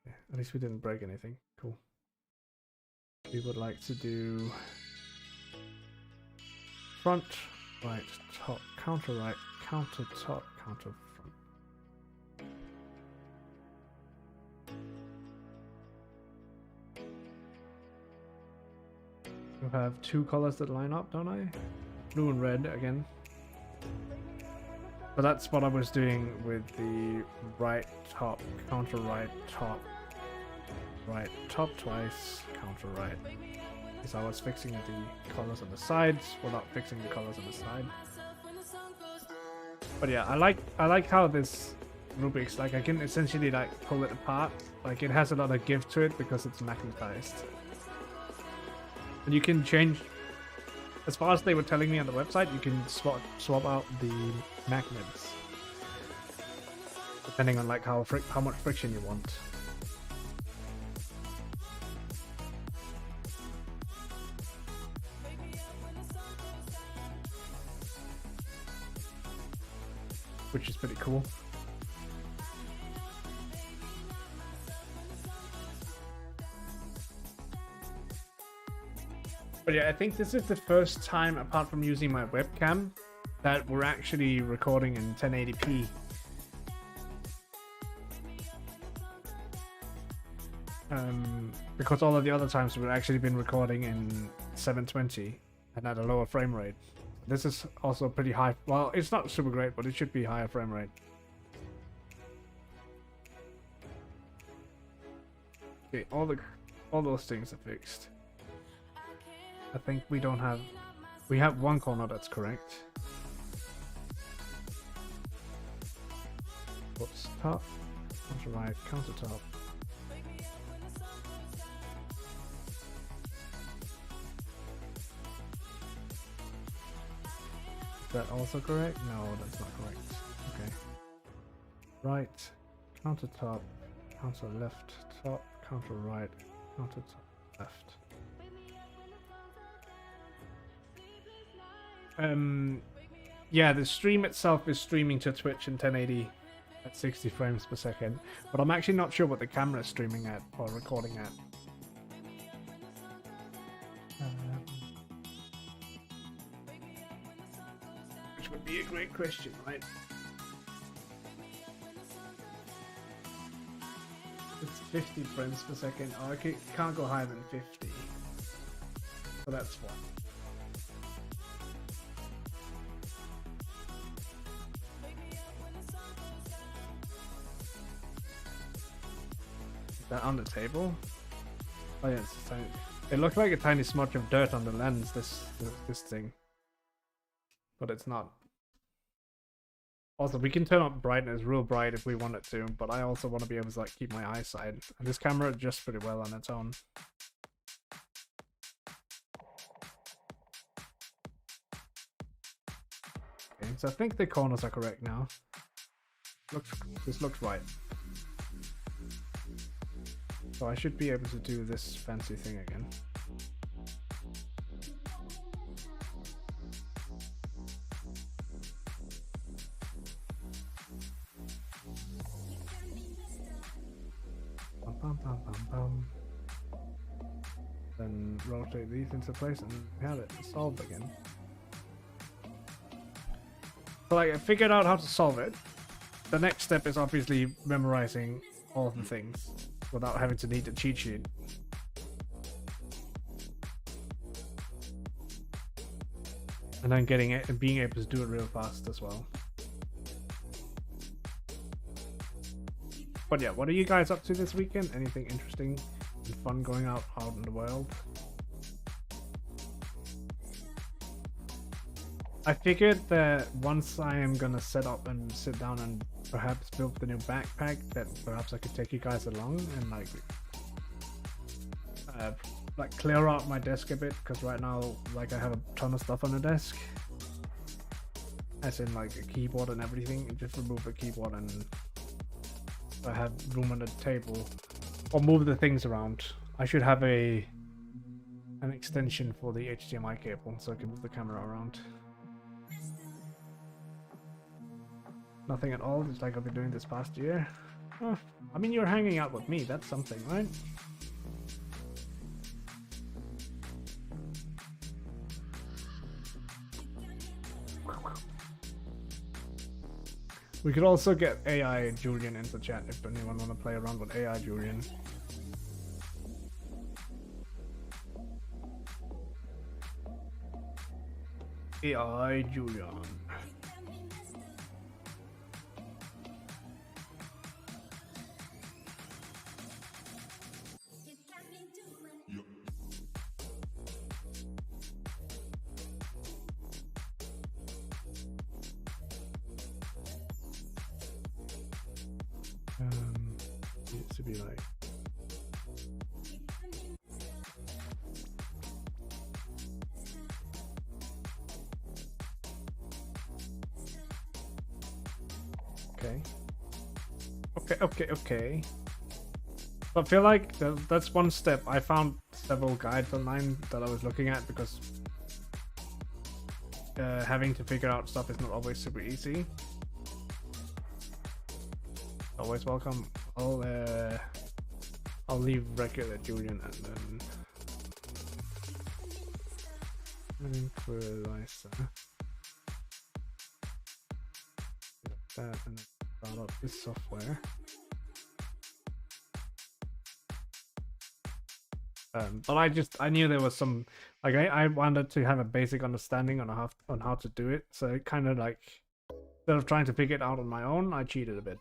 Yeah, at least we didn't break anything. Cool. We would like to do front, right, top, counter right, counter top, counter front. I have two colors that line up, don't I? Blue and red again. But that's what I was doing with the right top, counter right top twice, counter right. Because I was fixing the colors on the sides without fixing the colors on the side. But yeah, I like how this Rubiks, like I can essentially like pull it apart. Like it has a lot of give to it because it's magnetized. And you can change, as far as they were telling me on the website, you can swap out the magnets depending on like how much friction you want. Which is pretty cool. But yeah, I think this is the first time, apart from using my webcam, that we're actually recording in 1080p. Because all of the other times we've actually been recording in 720 and at a lower frame rate. This is also pretty high. Well, it's not super great, but it should be higher frame rate. Okay, all those things are fixed. I think we have one corner that's correct. What's top? Counter right, counter top. that also correct? No, that's not correct. Okay. Right, counter top, counter left, top, counter right, counter top, left. Yeah, the stream itself is streaming to Twitch in 1080 at 60 frames per second, but I'm actually not sure what the camera is streaming at or recording at. Which would be a great question, right? It's 50 frames per second. Oh, I can't go higher than 50. So that's one. Is that on the table? Oh yeah, it's tiny. It looked like a tiny smudge of dirt on the lens, this thing. But it's not. Also, we can turn up brightness real bright if we wanted to, but I also want to be able to like keep my eyesight. And this camera adjusts pretty well on its own. Okay, so I think the corners are correct now. This looks right. So I should be able to do this fancy thing again. Then rotate these into place and have it solved again. So like I figured out how to solve it. The next step is obviously memorizing all of the things without having to need a cheat sheet. And then getting it and being able to do it real fast as well. But yeah, what are you guys up to this weekend? Anything interesting and fun going out in the world? I figured that once I am gonna set up and sit down and perhaps build the new backpack, that perhaps I could take you guys along and like clear out my desk a bit, because right now like I have a ton of stuff on the desk, as in like a keyboard and everything. Just remove the keyboard and I have room on the table, or move the things around. I should have an extension for the HDMI cable so I can move the camera around. Nothing at all, just like I've been doing this past year. Oh, I mean, you're hanging out with me, that's something, right? We could also get AI Julian into chat if anyone want to play around with AI Julian. AI Julian. Needs to be like okay. But I feel like that's one step. I found several guides online that I was looking at, because having to figure out stuff is not always super easy. Always welcome. I'll leave regular Julian and then equalizer. That and then start up this software. But I knew there was some, like I wanted to have a basic understanding on how to do it. So it kind of like, instead of trying to figure it out on my own, I cheated a bit.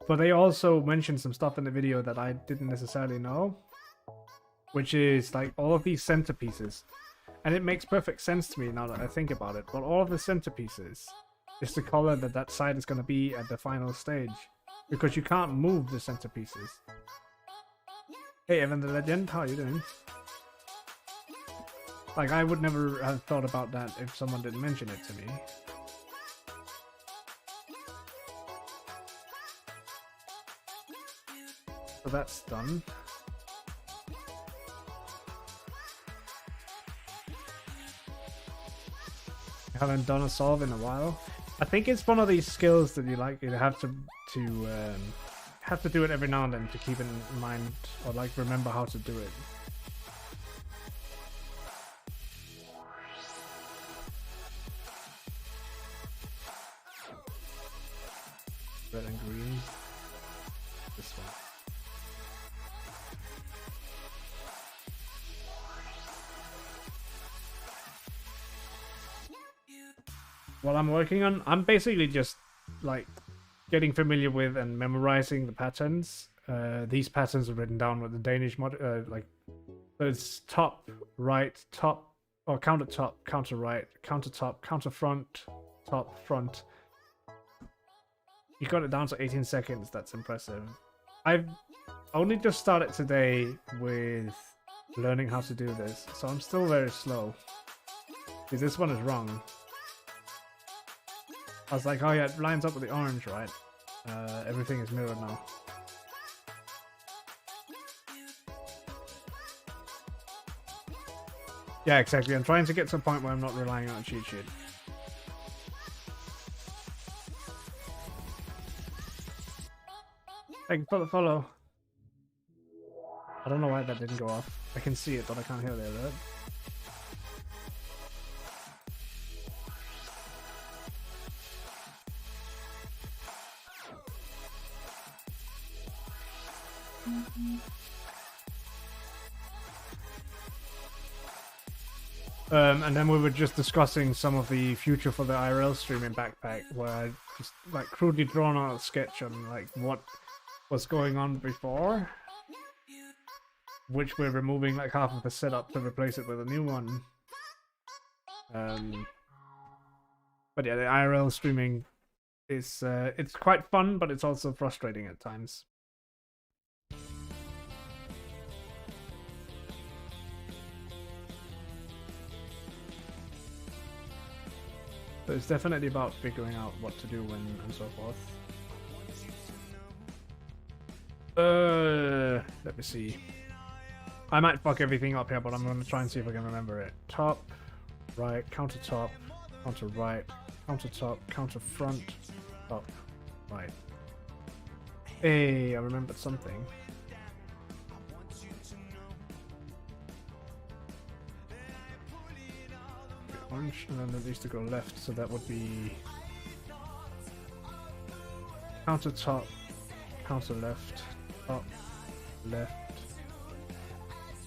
But they also mentioned some stuff in the video that I didn't necessarily know, which is like all of these centerpieces, and it makes perfect sense to me now that I think about it. But all of the centerpieces is the color that side is going to be at the final stage, because you can't move the centerpieces. Hey Evan the Legend, how are you doing? Like, I would never have thought about that if someone didn't mention it to me. So that's done. I haven't done a solve in a while. I think it's one of these skills that you have to do it every now and then to keep in mind or like remember how to do it. Red and green. This one. What I'm working on, I'm basically just like getting familiar with and memorizing the patterns. These patterns are written down with the Danish like, so it's top, right, top, or counter top, counter right, counter top, counter front, top, front. You got it down to 18 seconds. That's impressive. I've only just started today with learning how to do this, so I'm still very slow. Because this one is wrong. I was like, oh yeah, it lines up with the orange, right? Everything is mirrored now. Yeah, exactly. I'm trying to get to a point where I'm not relying on a cheat sheet. Thank you for the follow. I don't know why that didn't go off. I can see it, but I can't hear the alert. And then we were just discussing some of the future for the IRL streaming backpack, where I just like crudely drawn out a sketch on like what was going on before, which we're removing like half of the setup to replace it with a new one. But yeah, the IRL streaming is it's quite fun, but it's also frustrating at times. But it's definitely about figuring out what to do when and so forth. Let me see. I might fuck everything up here, but I'm going to try and see if I can remember it. Top, right, counter top, counter right, counter top, counter front, top, right. Hey, I remembered something. Orange, and then it needs to go left, so that would be counter top, counter left, top, left,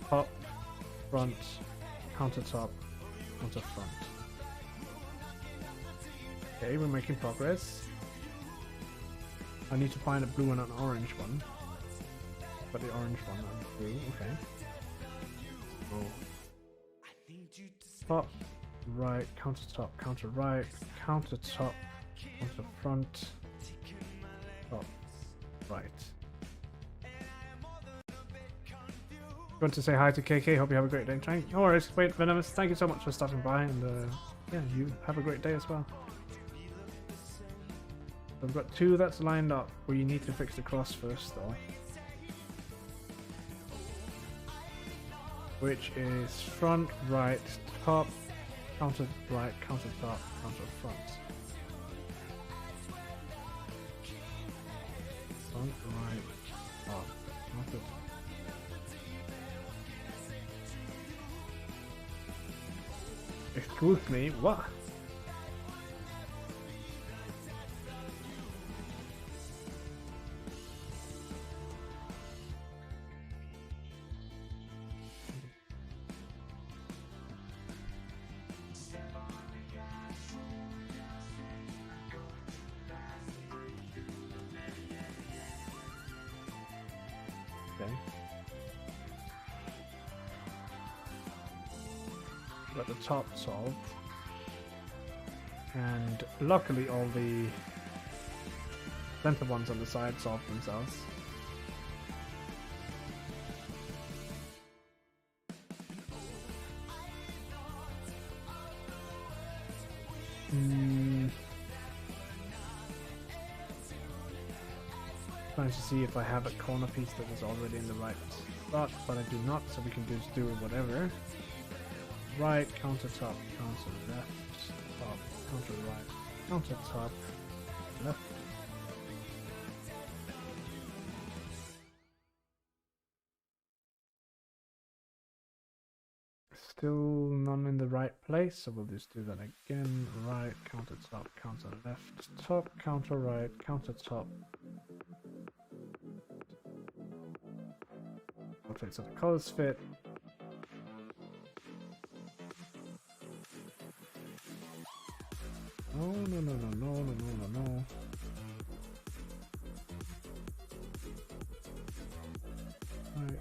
top, front, counter top, counter front. Okay, we're making progress. I need to find a blue and an orange one. But the orange one and blue, okay. Oh. Top, right, counter top, counter right, counter top, counter front, top, right. Want to say hi to KK? Hope you have a great day. No worries. Wait, Venomous, thank you so much for stopping by, and yeah, you have a great day as well. I've got two that's lined up. We need to fix the cross first, though. Which is front, right, top, counter right, counter top, counter front. Front, right, top, counter. Excuse me, what? Got the top solved, and luckily all the center ones on the side solved themselves. Trying to see if I have a corner piece that is already in the right spot, but I do not, so we can just do whatever. Right, counter top, counter left, top, counter right, counter top, left. Still none in the right place, so we'll just do that again. Right, counter top, counter left, top, counter right, counter top. Okay, so the colors fit. No, no, no, no, no, no, no, no, no. Right.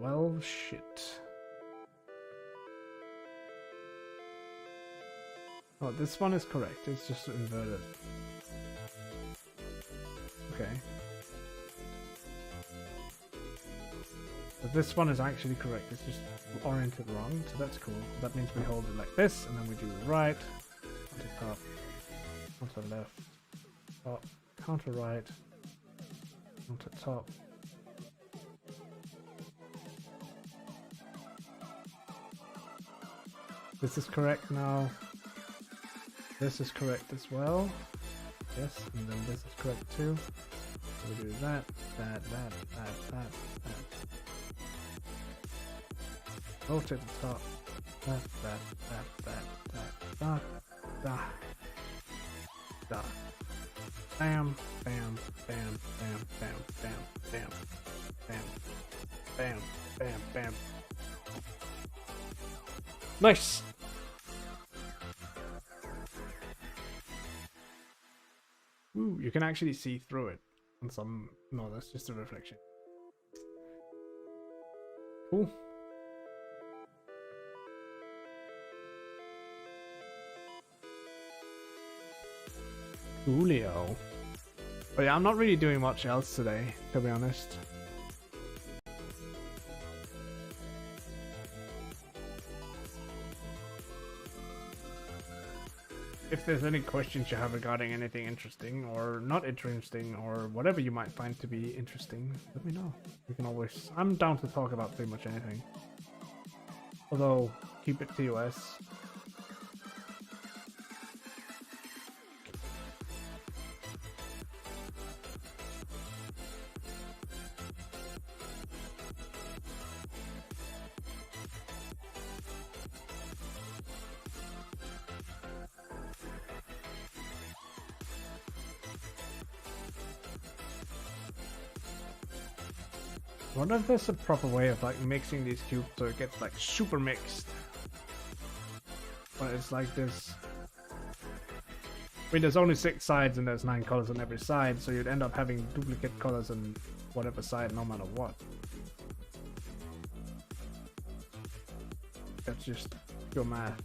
Well, shit. Oh, this one is correct. It's just inverted. Okay. But this one is actually correct. It's just oriented wrong, so that's cool. That means we hold it like this, and then we do right, counter top, counter left, top, counter right, counter top. This is correct now. This is correct as well. Yes, and then this is correct too. So we do that. Rotate the top. Da. Bam, bam, bam, bam, bam, bam, bam, bam, bam, bam, bam. Nice! Ooh, you can actually see through it on some... No, that's just a reflection. Cool. Coolio. But yeah, I'm not really doing much else today, to be honest. If there's any questions you have regarding anything interesting or not interesting or whatever you might find to be interesting, let me know. You can always... I'm down to talk about pretty much anything. Although, keep it TOS. I wonder if there's a proper way of like mixing these cubes so it gets like super mixed. But it's like this. I mean, there's only 6 sides and there's 9 colors on every side, so you'd end up having duplicate colors on whatever side no matter what. That's just pure math.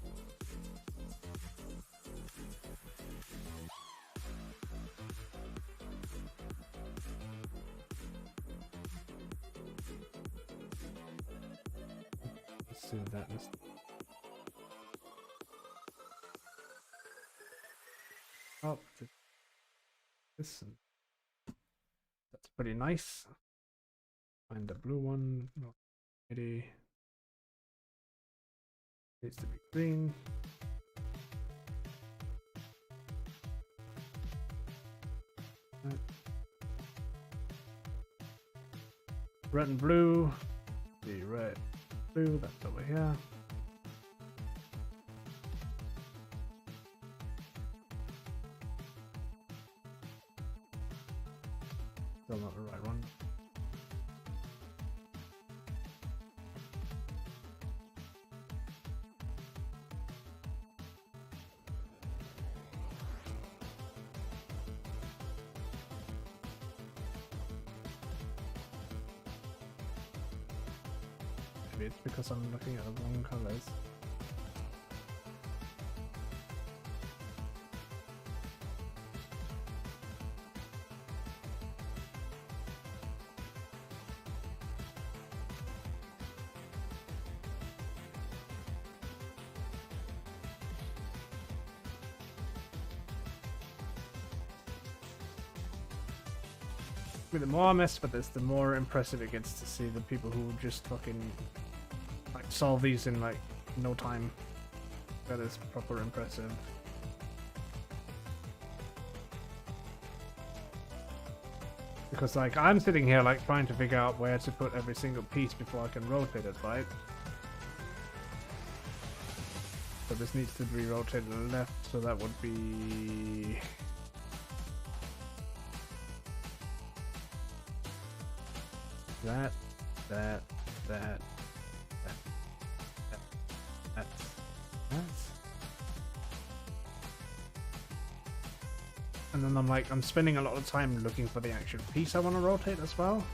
That is oh, this that's pretty nice. Find the blue one. Not ready. Needs to be green. Right. Red and blue. The red. Blue, that's over here. Still not the right one. Maybe it's because I'm looking at the wrong colors. mean, the more I mess with this, the more impressive it gets to see the people who just fucking like solve these in like no time. That is proper impressive. Because like I'm sitting here like trying to figure out where to put every single piece before I can rotate it, right? So this needs to be rotated left, so that would be that. And then I'm spending a lot of time looking for the actual piece I want to rotate as well.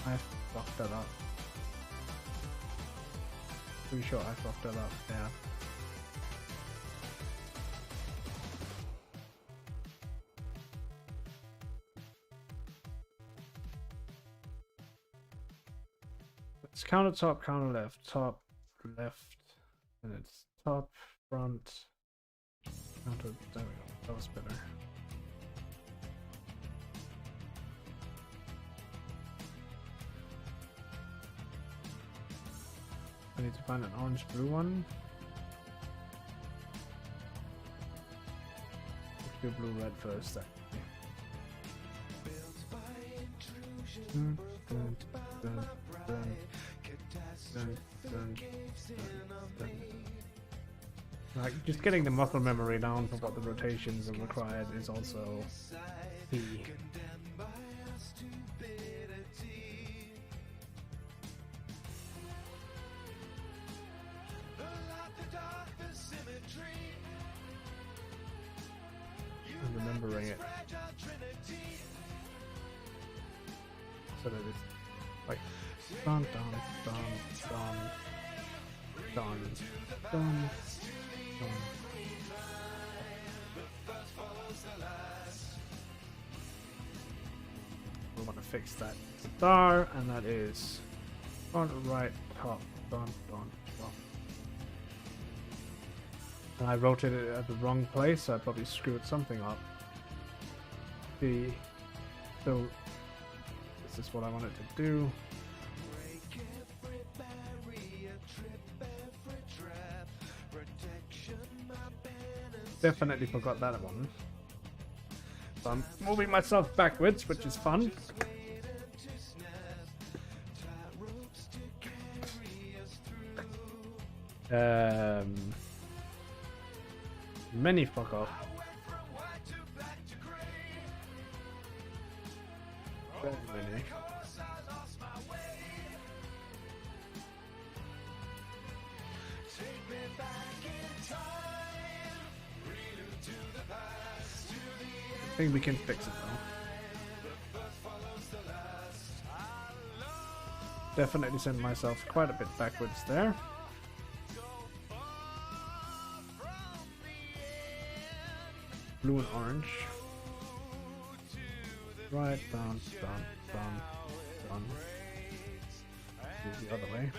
I fucked that up. Pretty sure I fucked that up, yeah. It's counter top, counter left, top, left, and it's top, front, counter, there we go, that was better. I need to find an orange blue one. Let's do blue red first actually. Like just getting the muscle memory down for what the rotations are required is also key. And remembering it. So that it's like dun dun dun dun dun dun dun. We want to fix that star, and that is front, right, top, dun dun dun. And I rotated it at the wrong place, so I probably screwed something up. So this is what I wanted to do. Definitely forgot that one. So I'm moving myself backwards, which is fun. Many fuck off. Very many. I think we can fix it though. Definitely sent myself quite a bit backwards there. Blue and orange. Right, down, down, down, down. Do the other way.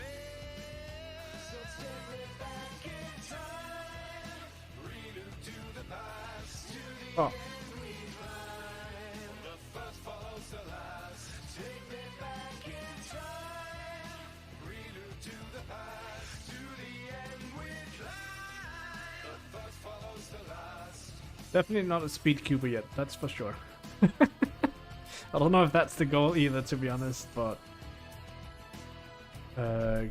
Oh. Definitely not a speed cuber yet, that's for sure. I don't know if that's the goal either, to be honest, but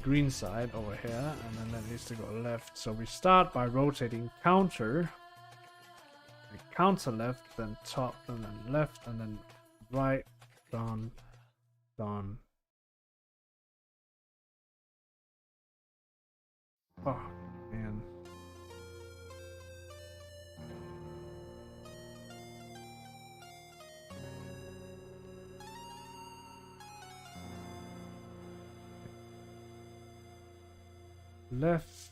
green side over here, and then that needs to go left. So we start by rotating counter, counter left, then top, and then left, and then right, down, down. Oh man. Left.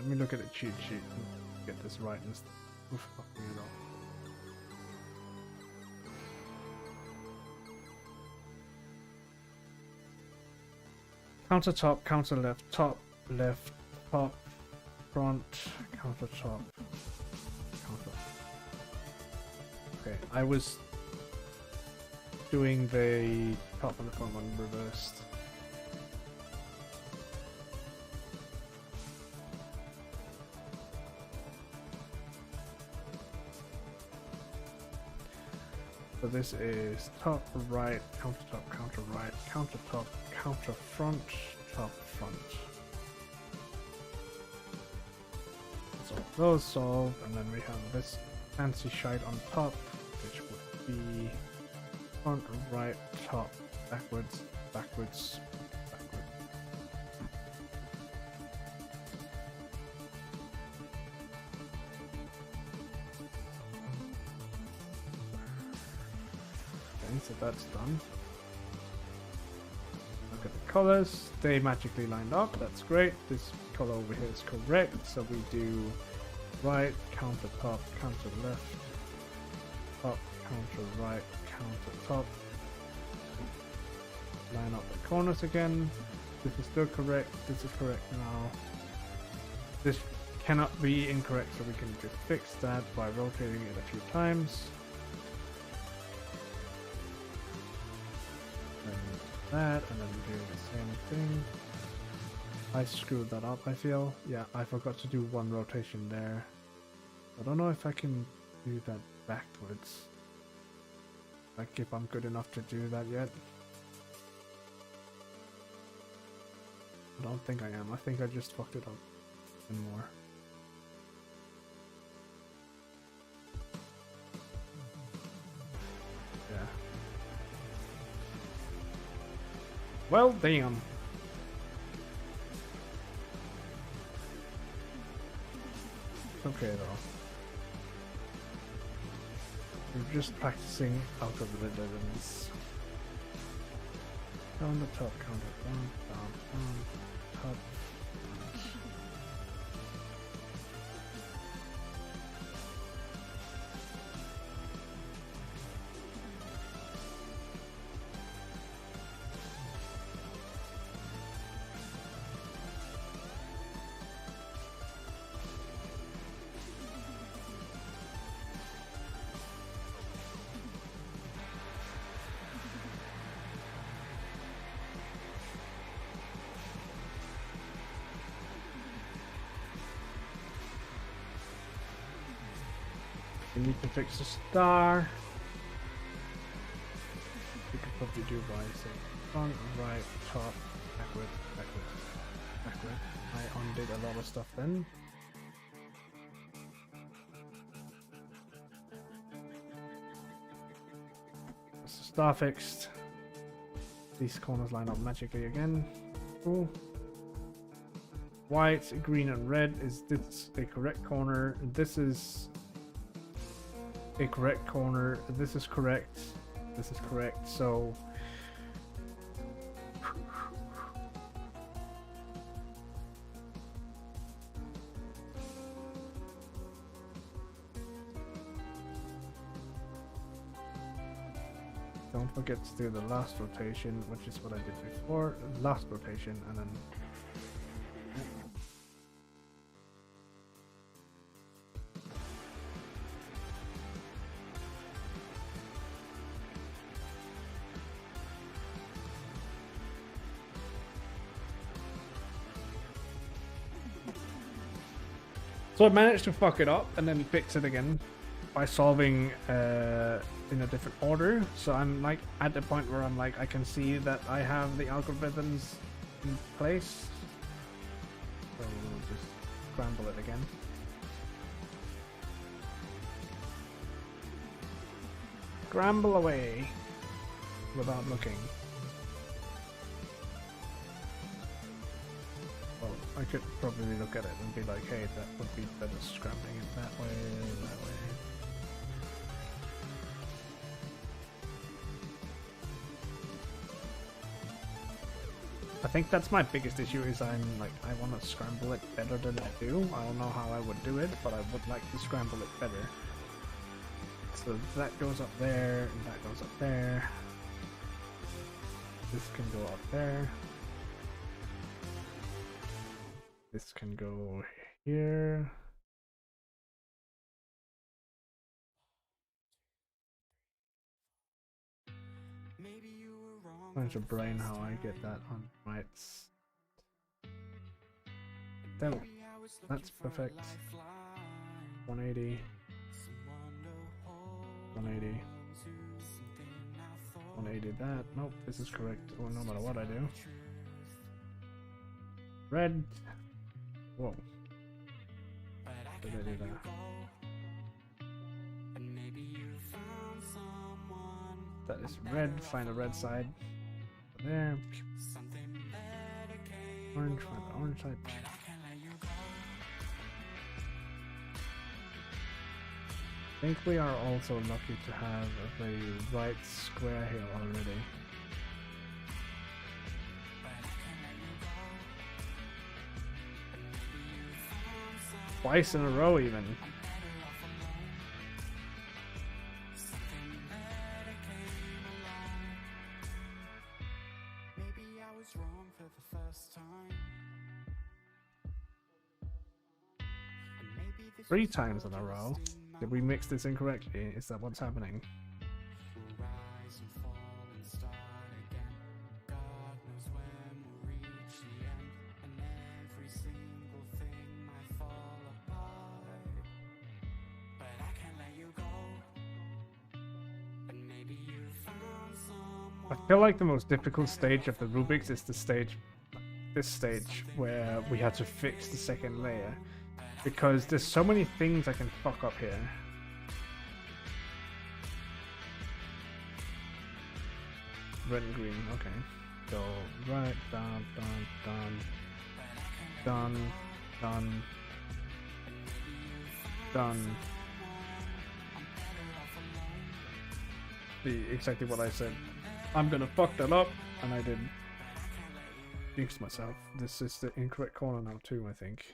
let me look at the cheat sheet and get this right instead of fucking it up. Counter top, counter left, top, front, counter top, counter. Okay, I was doing the top and the front one reversed. So this is top, right, counter top, counter right, counter top, counter front, top, front. So those solved, and then we have this fancy shite on top, which would be front, right, top, backwards, backwards, backwards. Okay, so that's done. Look at the colors, they magically lined up, that's great. This color over here is correct, so we do right, counter top, counter left, top, counter right, counter top. Line up the corners again. This is still correct, this is correct now. This cannot be incorrect, so we can just fix that by rotating it a few times. That, and then do the same thing. I screwed that up, I feel. Yeah, I forgot to do one rotation there. I don't know if I can do that backwards. Like if I'm good enough to do that yet. I don't think I am. I think I just fucked it up and more. Yeah. Well, damn. Okay though. We're just practicing algorithms. Down the top, counter down, top. We need to fix the star. We could probably do by saying front, right, top, backward, backward, backward. I undid a lot of stuff then. That's the star fixed. These corners line up magically again. Cool. White, green, and red. Is this a correct corner? This is a correct corner. This is correct. This is correct. So don't forget to do the last rotation, which is what I did before. Last rotation, and then so I managed to fuck it up and then fix it again by solving in a different order. So I'm like at the point where I'm like, I can see that I have the algorithms in place. So we'll just scramble it again. Scramble away without looking. Well, I could probably look at it and be like, hey, that would be better scrambling it that way, that way. I think that's my biggest issue is I want to scramble it better than I do. I don't know how I would do it, but I would like to scramble it better. So that goes up there, and that goes up there. This can go up there. This can go here. Trying to brain how I get that on right. There, that's perfect. 180. 180. 180 that. Nope, this is correct. Oh, no matter what I do. Red. Whoa. Did I do that? That is red. Find the red side. There. Orange. Find the orange side. I think we are also lucky to have the right square here already. Twice in a row even. Maybe I was wrong for the first time. 3 times in a row. Did we mix this incorrectly? Is that what's happening? Rise and fall and start again. God knows when we'll reach the end, and every single thing might fall apart. But I can't let you go. And maybe you found someone. I feel like the most difficult stage of the Rubiks is the stage, this stage, where we had to fix the second layer. Because there's so many things I can fuck up here. Red and green, okay. So right, done, done. See exactly what I said. I'm gonna fuck that up, and I did. Jinx myself. This is the incorrect corner now too, I think.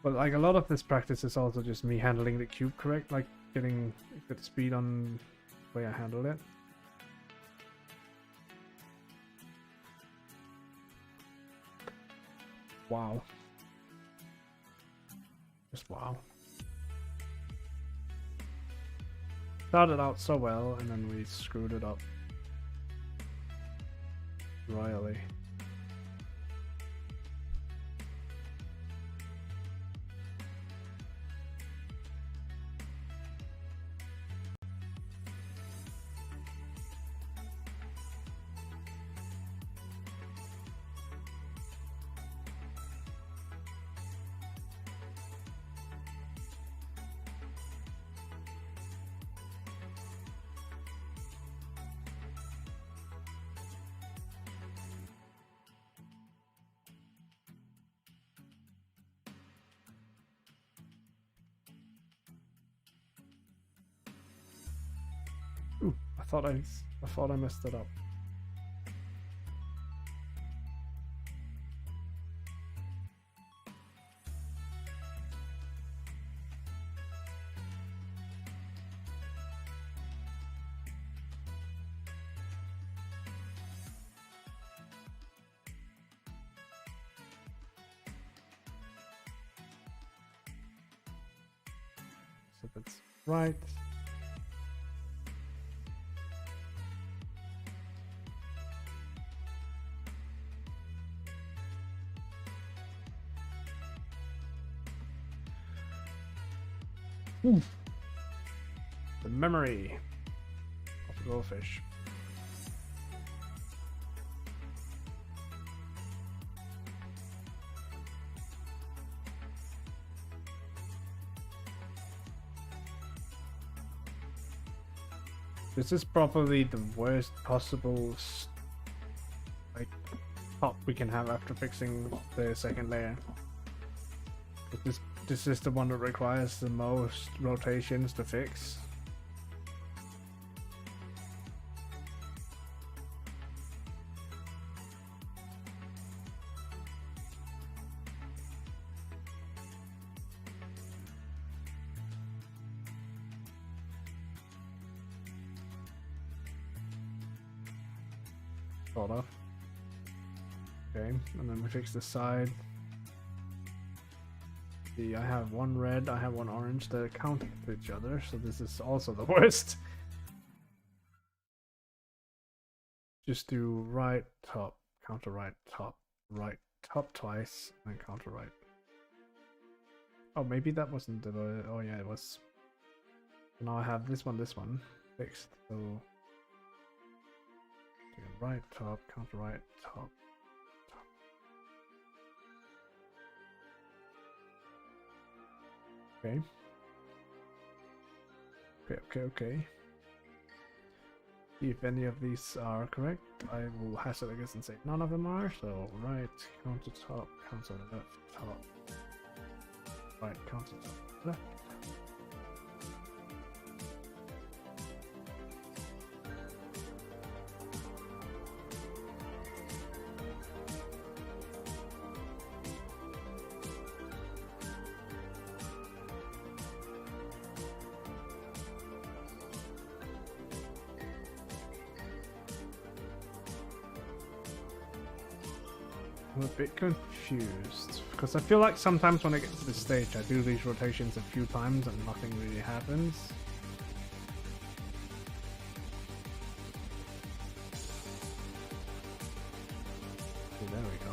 But like a lot of this practice is also just me handling the cube correct, like getting good speed on the way I handle it. Wow. Just wow. Started out so well and then we screwed it up royally. Ooh, I thought I messed it up. So that's right. Ooh. The memory of the goldfish. This is probably the worst possible like top we can have after fixing the second layer. But this is the one that requires the most rotations to fix. Sort of. Okay, and then we fix the side. See, I have one red, I have one orange. They're counting to each other, so this is also the worst. Just do right top, counter right top twice, and counter right. Oh, maybe that wasn't the. Oh yeah, it was. Now I have this one fixed. So right top, counter right top. Okay. Okay. See if any of these are correct. I will hazard a guess and say none of them are. So right, counter top, counter left, top. Right, counter top, left. I'm a bit confused because I feel like sometimes when I get to this stage I do these rotations a few times and nothing really happens. Okay, there we go.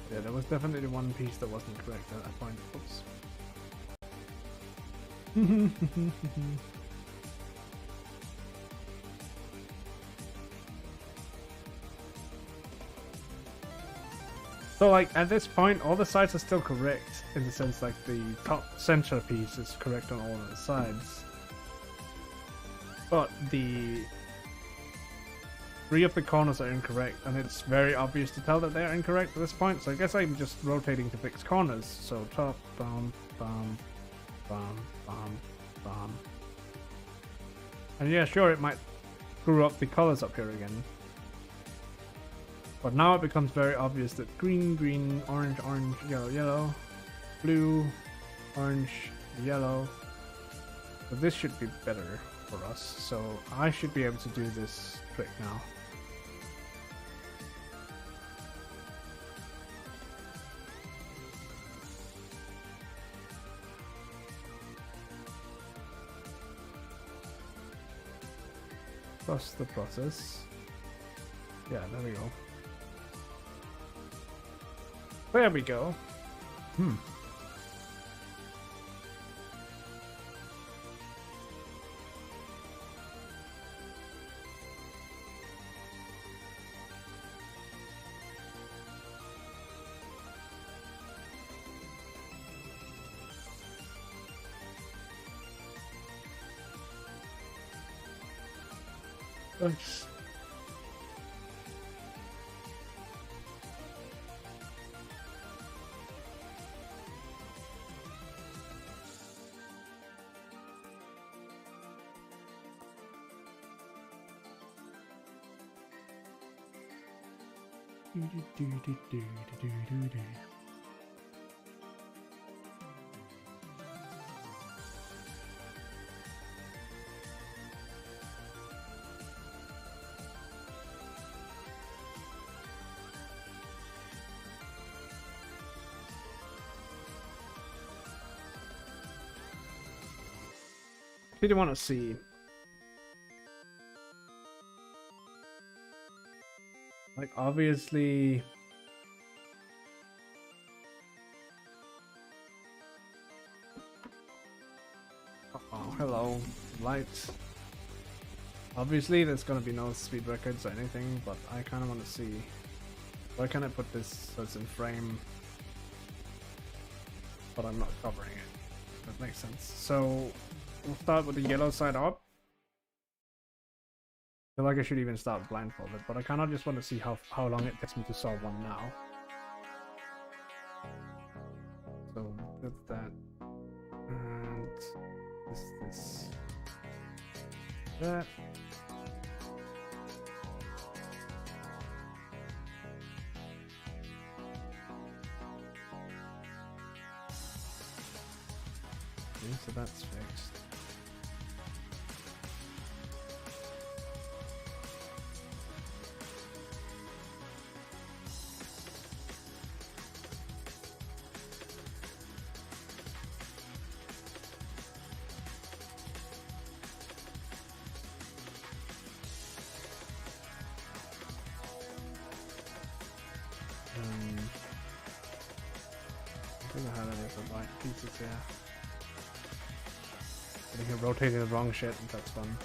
Yeah, there was definitely one piece that wasn't correct at that point. Oops. So like at this point all the sides are still correct in the sense like the top center piece is correct on all of the sides. But the 3 of the corners are incorrect, and it's very obvious to tell that they are incorrect at this point, so I guess I'm just rotating to fix corners. So top, bum, bum, bum, bum, bum. And yeah, sure, it might screw up the colors up here again. But now it becomes very obvious that green, green, orange, orange, yellow, yellow, blue, orange, yellow. So this should be better for us, so I should be able to do this trick now. Trust the process. Yeah, there we go. There we go. Nice. What do you want to see? Like, obviously... Oh, hello. Lights. Obviously, there's gonna be no speed records or anything, but I kind of want to see where can I put this so it's in frame, but I'm not covering it. That makes sense. So we'll start with the yellow side up. I feel like I should even start blindfolded, but I kind of just want to see how long it takes me to solve one now. So that's that, and this, that. Okay, so that's fixed. I don't know how to do the right pieces here. I think I'm rotating the wrong shit, and that's fun.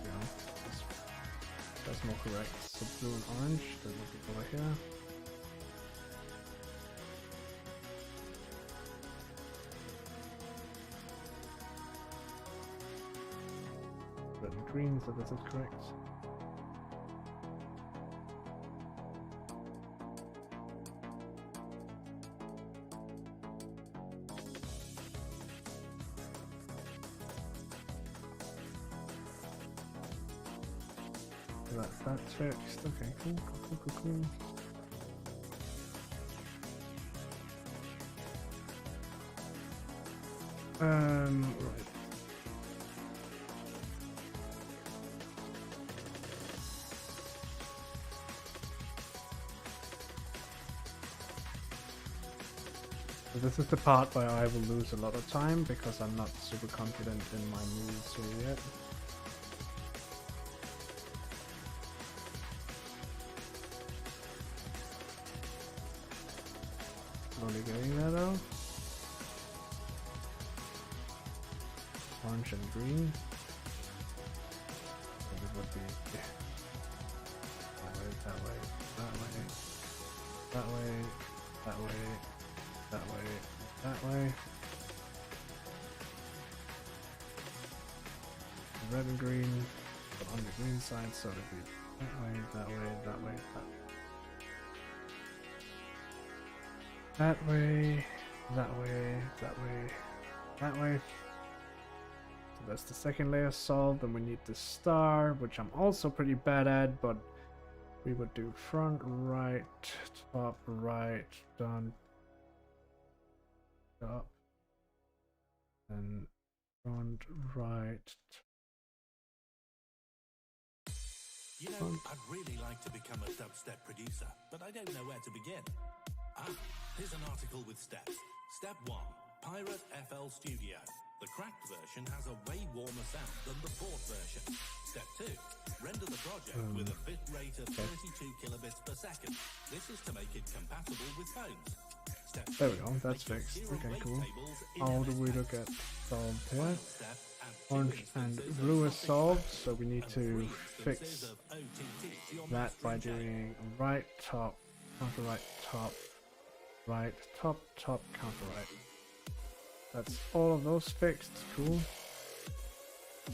Yeah, that's more correct. So blue and orange, then we'll go over here. Red and green, so this is correct. That's fixed. Okay, cool. Right. So this is the part where I will lose a lot of time because I'm not super confident in my moves here yet. Slowly getting there though. Orange and green. So it would be that way, that way, that way, that way, that way, that way, that way. Red and green, but on the green side, so it'd be that way, that way, that way, that way. That way, that way, that way, that way. So that's the second layer solved, and we need the star, which I'm also pretty bad at, but we would do front, right, top, right, down, up, and front, right. You know, I'd really like to become a dubstep producer, but I don't know where to begin. Here's an article with steps. Step 1. Pirate FL Studio. The cracked version has a way warmer sound than the bought version. Step 2. Render the project with a bit rate of 32 kilobits per second. This is to make it compatible with phones. Step 3. There we go, that's fixed. Okay, cool. How do we look at solved here? Orange and blue is solved, so we need to fix that by doing right top, counter right top, right top, top, counter right. That's all of those fixed. Cool.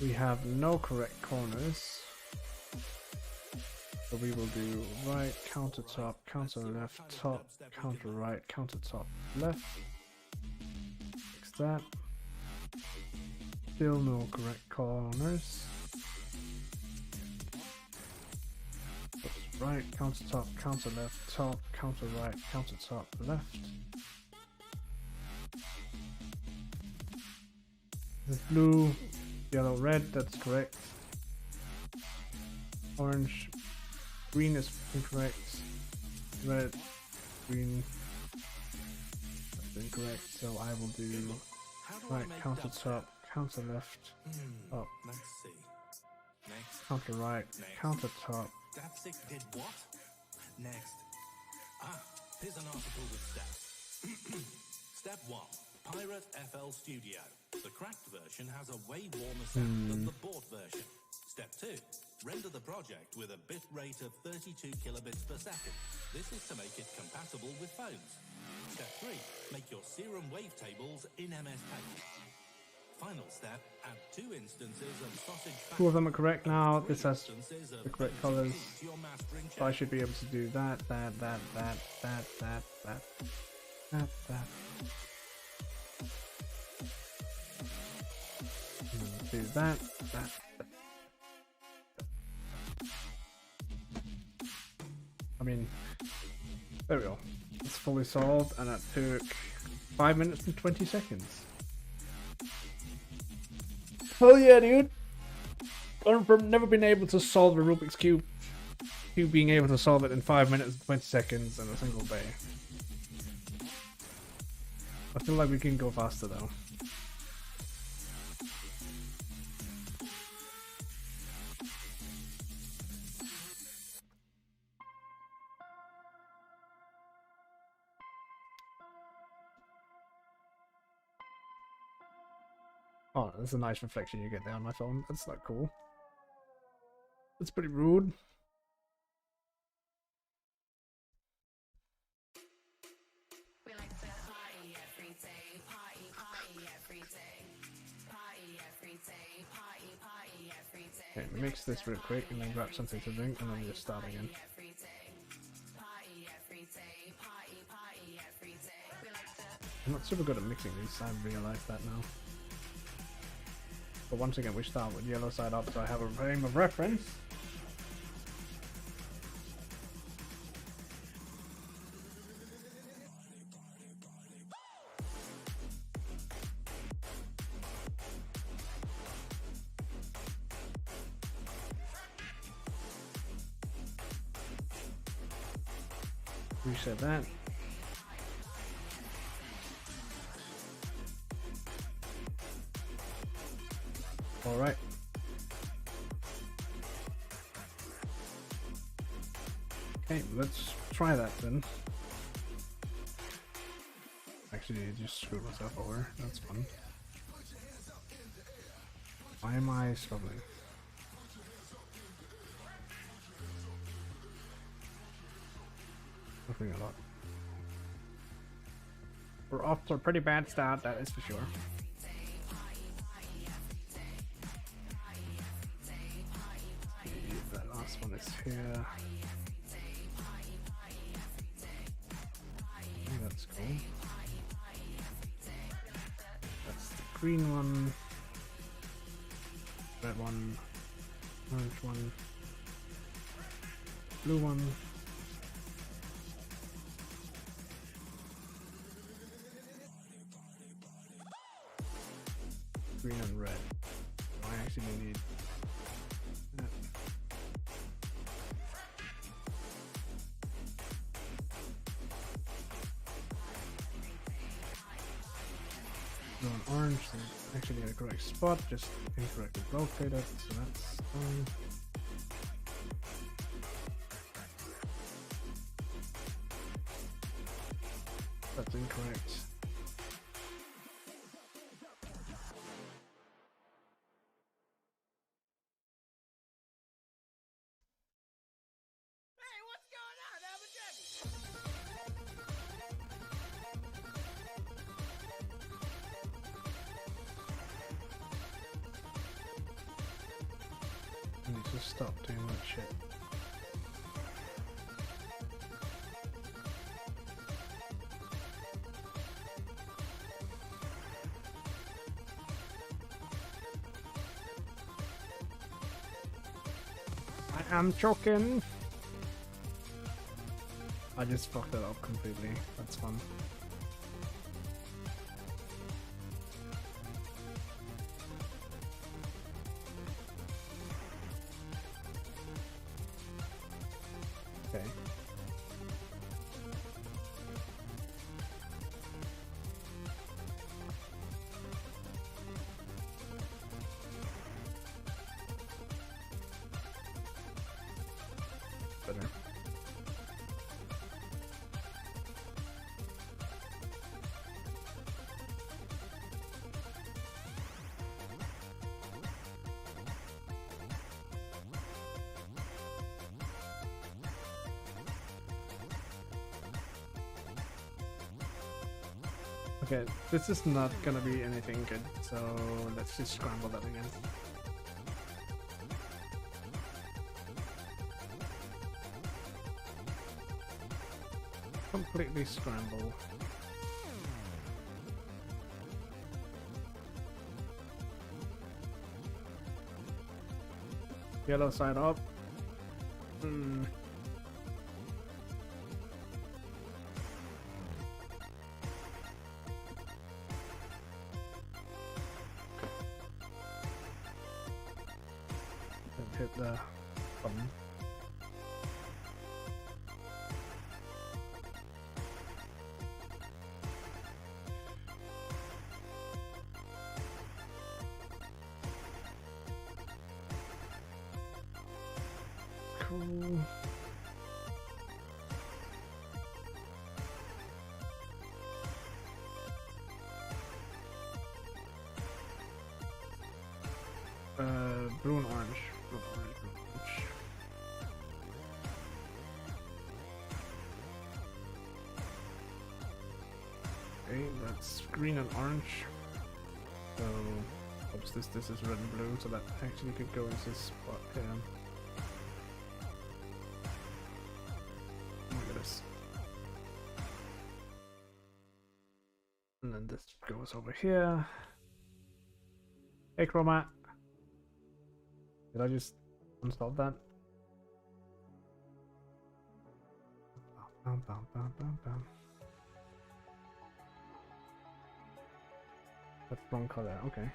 We have no correct corners, so we will do right, counter top, counter left, top, counter right, counter top, left. Fix that. Still no correct corners. Right, counter top, counter left, top, counter right, counter top, left. This blue, yellow, red, that's correct. Orange, green is incorrect. Red, green, that's incorrect. So I will do right, counter top, counter left, up, Let's see. Next. counter right, counter top. Dapsic did what? Next. Here's an article with steps. Step 1. Pirate FL Studio. The cracked version has a way warmer sound than the bought version. Step 2. Render the project with a bit rate of 32 kilobits per second. This is to make it compatible with phones. Step 3. Make your serum wavetables in MS Paint. Final step, add 2 instances of sausage. 2 of them are correct now. This has the correct colors. So I should be able to do that. Do that. I mean, there we go. It's fully solved, and that took 5 minutes and 20 seconds. Oh yeah, dude! I've never been able to solve a Rubik's Cube. You being able to solve it in 5 minutes and 20 seconds in a single day. I feel like we can go faster though. Oh, that's a nice reflection you get there on my phone. That's not cool. That's pretty rude. We like to party every day, party every day, party every day, party every day. Okay, mix this real quick and then grab something to drink and then just start again. Every day, party every day, party every day. We like to I'm not super good at mixing these, I realize that now. But once again, we start with yellow side up, so I have a frame of reference. Reset that. Alright. Okay, let's try that then. Actually, I just screwed myself over. That's fun. Why am I struggling? Suffering a lot. We're off to a pretty bad start, that is for sure. That last one is here. That's cool. That's the green one. Red one. Orange one. Blue one. Green and red. I actually need that. Blue and orange, so actually in the correct spot, just incorrectly rotated, so that's fine. That's incorrect. I need to stop doing that shit. I am choking. I just fucked it up completely. That's fun. Okay. Better. Okay, this is not gonna be anything good, so let's just scramble that again. Completely scramble. Yellow side up. Hit the button. Cool. Blue and orange. Blue and orange, blue and orange. Okay, that's green and orange. So, oops, this is red and blue, so that actually could go into this spot here. Look at this. And then this goes over here. Hey, Chroma. Did I just install that? Bum, bum, bum, bum, bum. That's the wrong color, okay.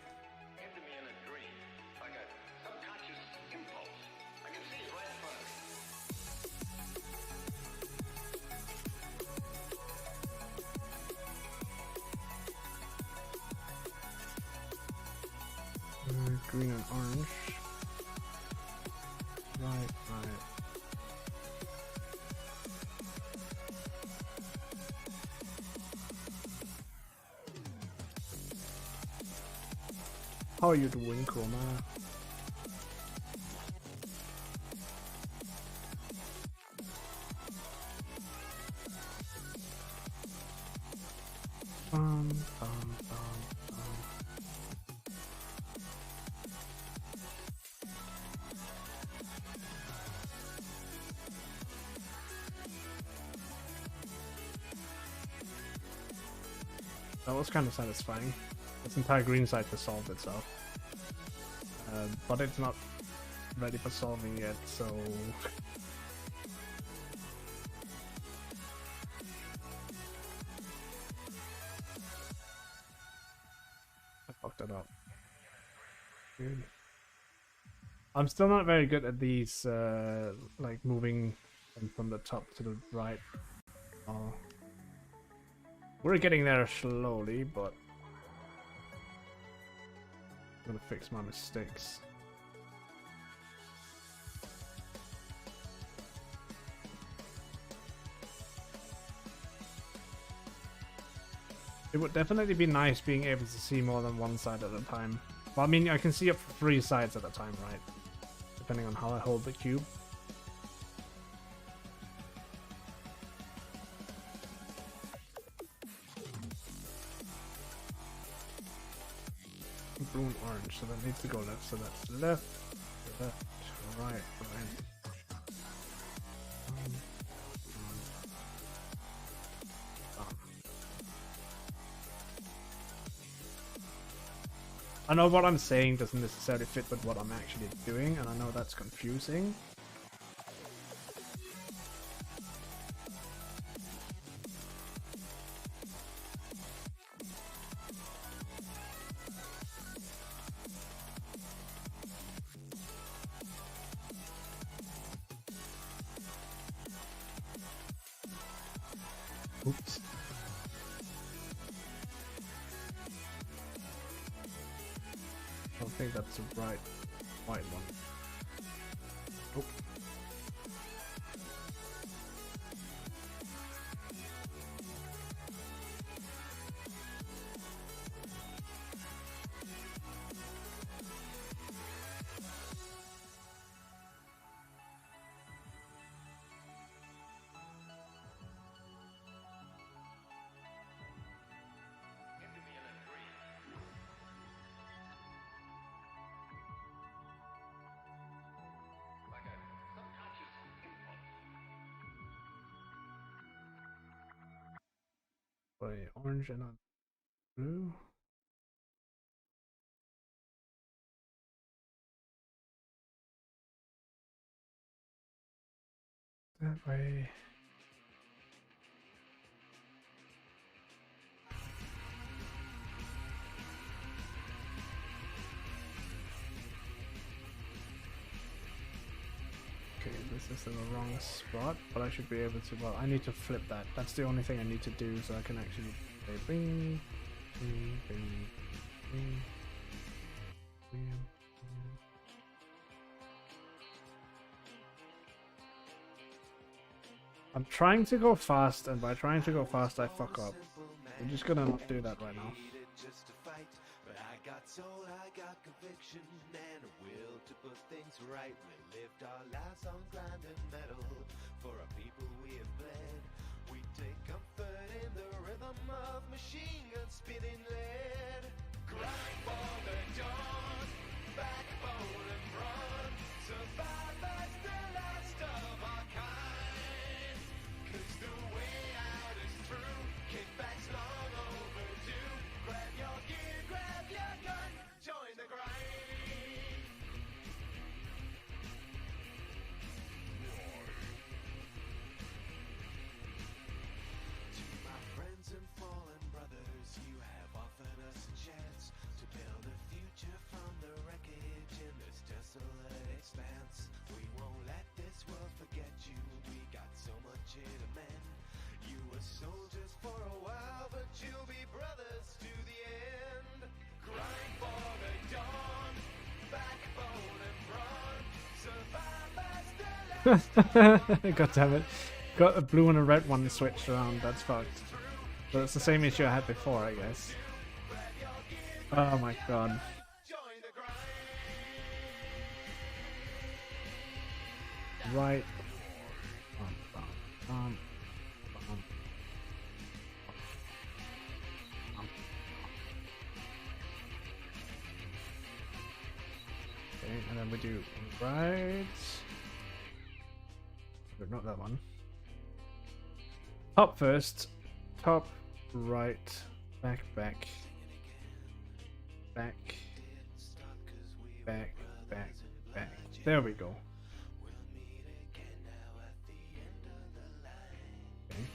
Green and orange. Right. How are you doing, Chroma? Bum, bum, bum, bum. That was kind of satisfying. This entire green side has solved itself. But it's not ready for solving yet, so... I fucked that up. Dude. I'm still not very good at these, like moving from the top to the right. Oh. We're getting there slowly, but I'm gonna fix my mistakes. It would definitely be nice being able to see more than one side at a time. Well, I mean, I can see up 3 sides at a time, right? Depending on how I hold the cube. Blue and orange, so that needs to go left, so that's left, right. I know what I'm saying doesn't necessarily fit with what I'm actually doing, and I know that's confusing. Oops. I don't think that's the right white one. Oh. Put a orange and a blue. That way. Okay, this is in the wrong spot, but I should be able to, well, I need to flip that. That's the only thing I need to do, so I can actually say bing, bing, bing, bing, bing, bing. I'm trying to go fast, and by trying to go fast, I fuck up. I'm just gonna not do that right now. But I got soul, I got conviction, and a will to put things right. We lived our lives on grinding metal. For our people we have bled. We take comfort in the rhythm of machine guns spitting lead. Grind for the dawn, backbone and run. Survive as the last of our kind. 'Cause the way out is through. Kickbacks long overdue. Grab your gear, grab your gun, join the grind. To my friends and fallen brothers, you have offered us a chance to build a future from the wreckage in this desolate expanse. We won't let this world forget you. We got so much here to mend. You were soldiers for a while, but you'll be brothers to the end. Grind for the dawn, backbone and run. Survive as the last. God damn it. Got a blue and a red one switched around, that's fucked. But it's the same issue I had before, I guess. Oh my god. Right. Okay, and then we do right. But not that one. Top first. Top, right, back, back, back, back, back, back. There we go. Okay.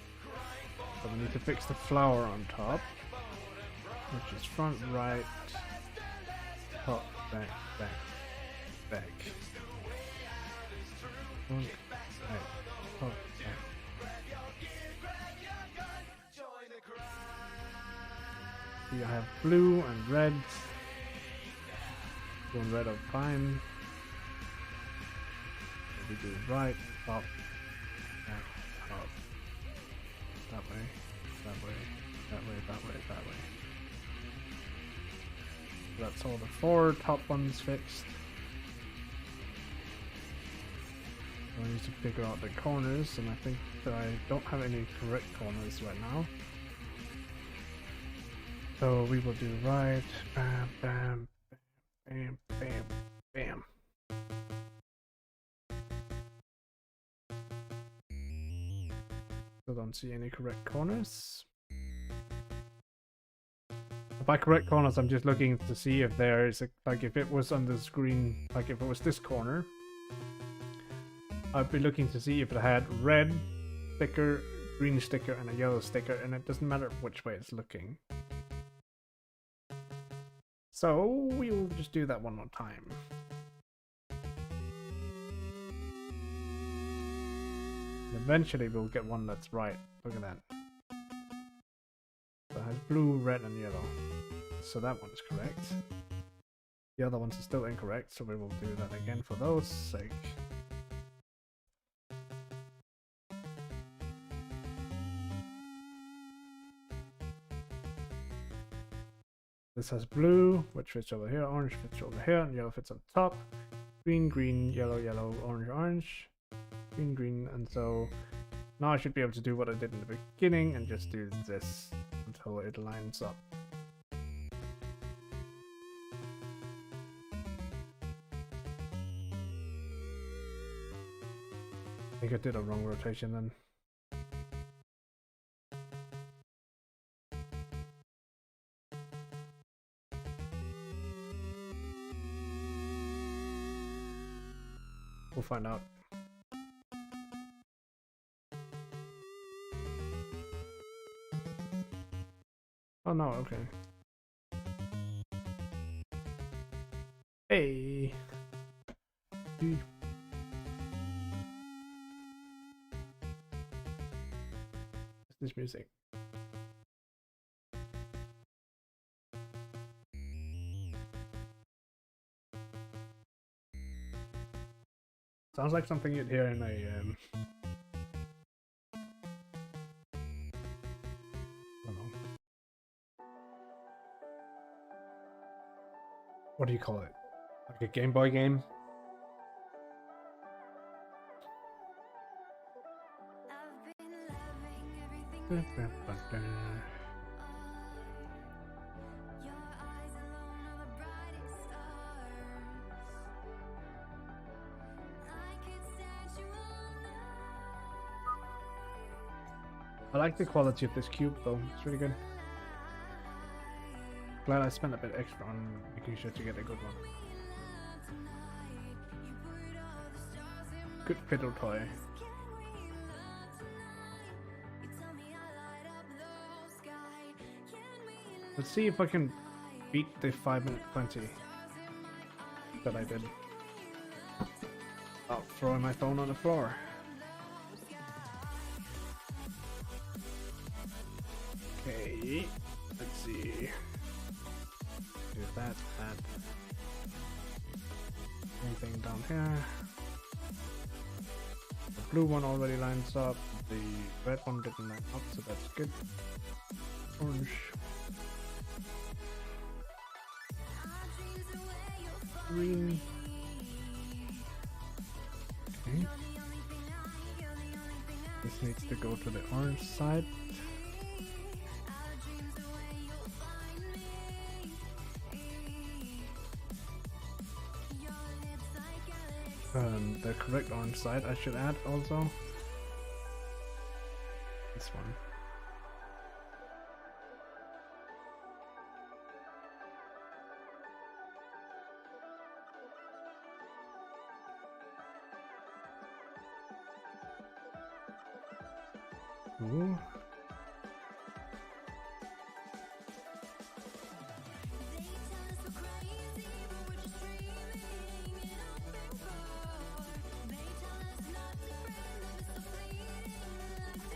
So we need to fix the flower on top, which is front, right, top, back, back, back. Front, right, top, back. Here I have blue and red. Blue and red are fine. We do right, top, back, top. That way, that way, that way, that way, that way. That's all the 4 top ones fixed. I need to figure out the corners, and I think that I don't have any correct corners right now. So we will do right, bam, bam, bam, bam, bam. Still don't see any correct corners. By correct corners, I'm just looking to see if there is a, like if it was on the screen, like if it was this corner, I'd be looking to see if it had red sticker, green sticker, and a yellow sticker, and it doesn't matter which way it's looking. So we will just do that one more time. And eventually we'll get one that's right. Look at that. So it has blue, red, and yellow. So that one's correct. The other ones are still incorrect, so we will do that again for those sake. This has blue, which fits over here, orange fits over here, and yellow fits on top. Green, green, yellow, yellow, orange, orange. Green, green, and so now I should be able to do what I did in the beginning and just do this until it lines up. I think I did a wrong rotation then. We'll find out. Oh no, okay. Hey! What's this music? Sounds like something you'd hear in a I don't know. What do you call it? Like a Game Boy game? I like the quality of this cube though, it's really good. Glad I spent a bit extra on making sure to get a good one. Good fiddle toy. Let's see if I can beat the 5-minute 20 that I did. Oh, throwing my phone on the floor. Okay, let's see. Do that. Anything down here? The blue one already lines up. The red one didn't line up, so that's good. Orange. Green. Okay. This needs to go to the orange side. The correct orange side I should add also. This one. Ooh.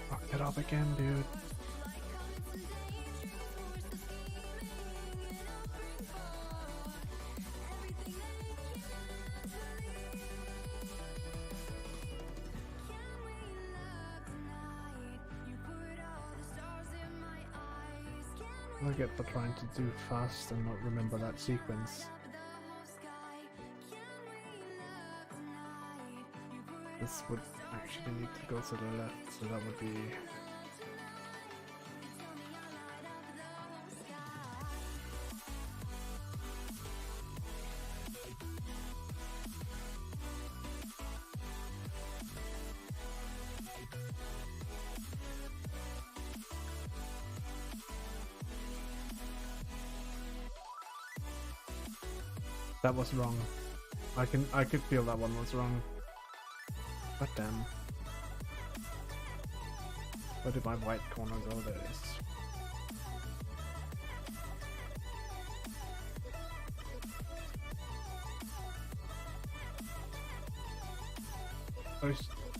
Fuck it up again, dude. I get for trying to do fast and not remember that sequence. This would actually need to go to the left, so that would be... That was wrong. I could feel that one was wrong. But damn. Where did my white corner go? There it is.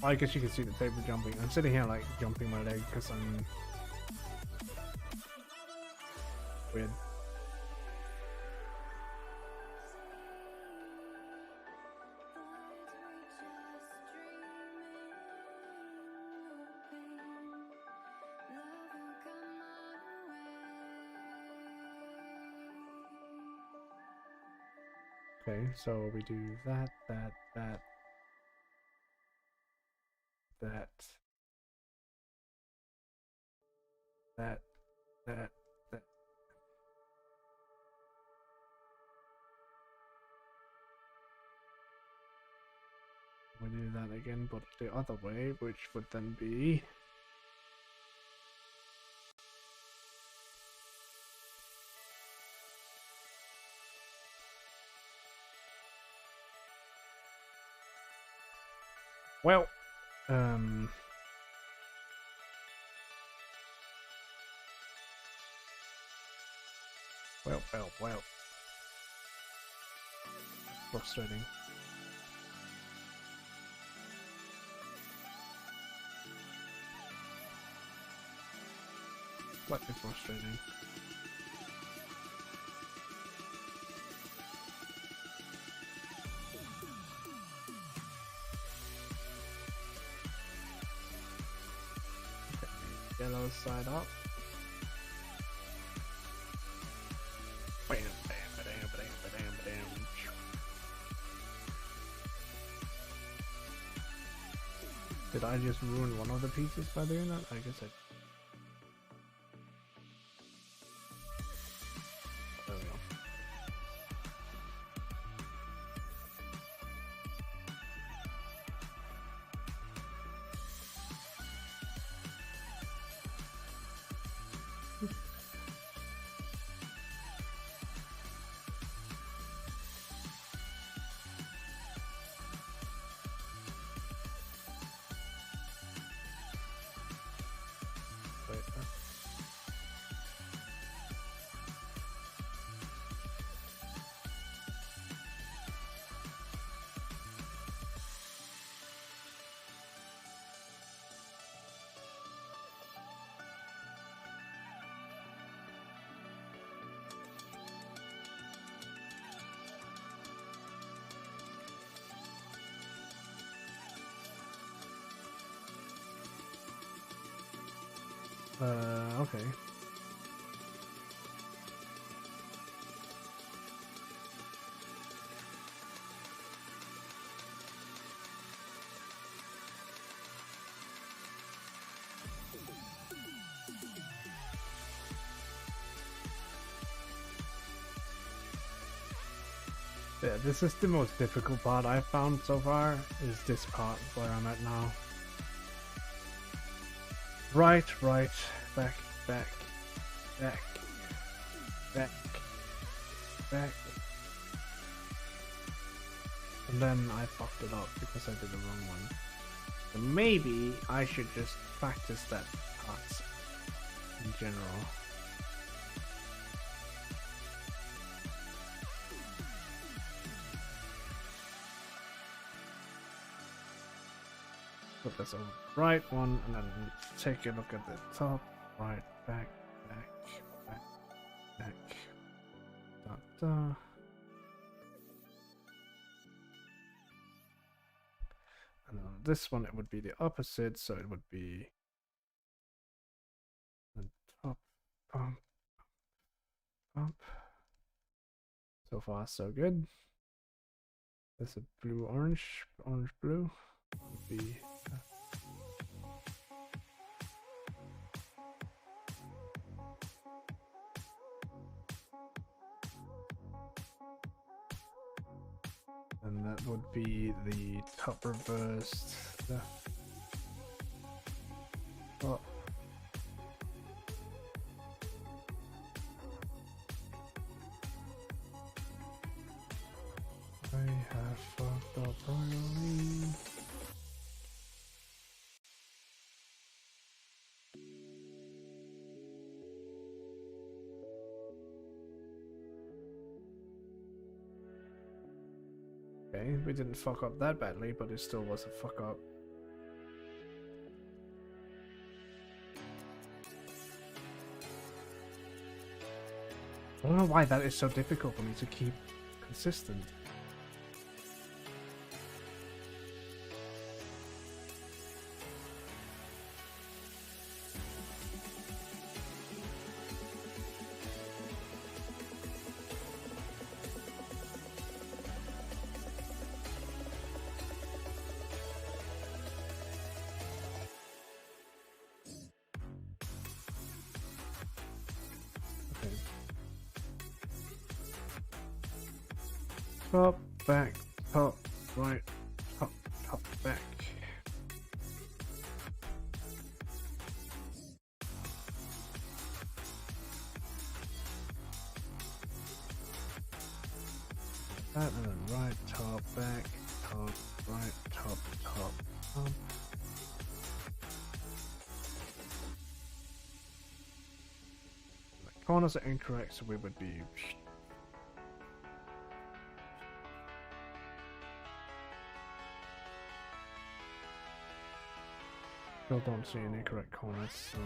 I guess you can see the table jumping. I'm sitting here like jumping my leg because I'm weird. Okay, so we do that. We do that again, but the other way, which would then be... Well, well. Frustrating. Slightly frustrating. Yellow side up. Bam, bam, bam, bam, bam, bam. Did I just ruin one of the pieces by doing that? I guess I. There we go. Wait, okay. Yeah, this is the most difficult part I've found so far, is this part where I'm at now. Right, back, back, back, back, back. And then I fucked it up because I did the wrong one. So maybe I should just practice that part in general. Put this over the right one and then take a look at the top, right, back, back, back, back. Da, da. And on this one it would be the opposite, so it would be the top, bump, bump. So far so good. There's a blue, orange, orange, blue. Would be and that would be the top reversed. Oh. I have fucked up royally. Okay, we didn't fuck up that badly, but it still was a fuck up. I don't know why that is so difficult for me to keep consistent. Top, back, top, right, top, top, back. That and then right, top, back, top, right, top, top, The corners are incorrect, so we would be. Still don't see any correct corners, so.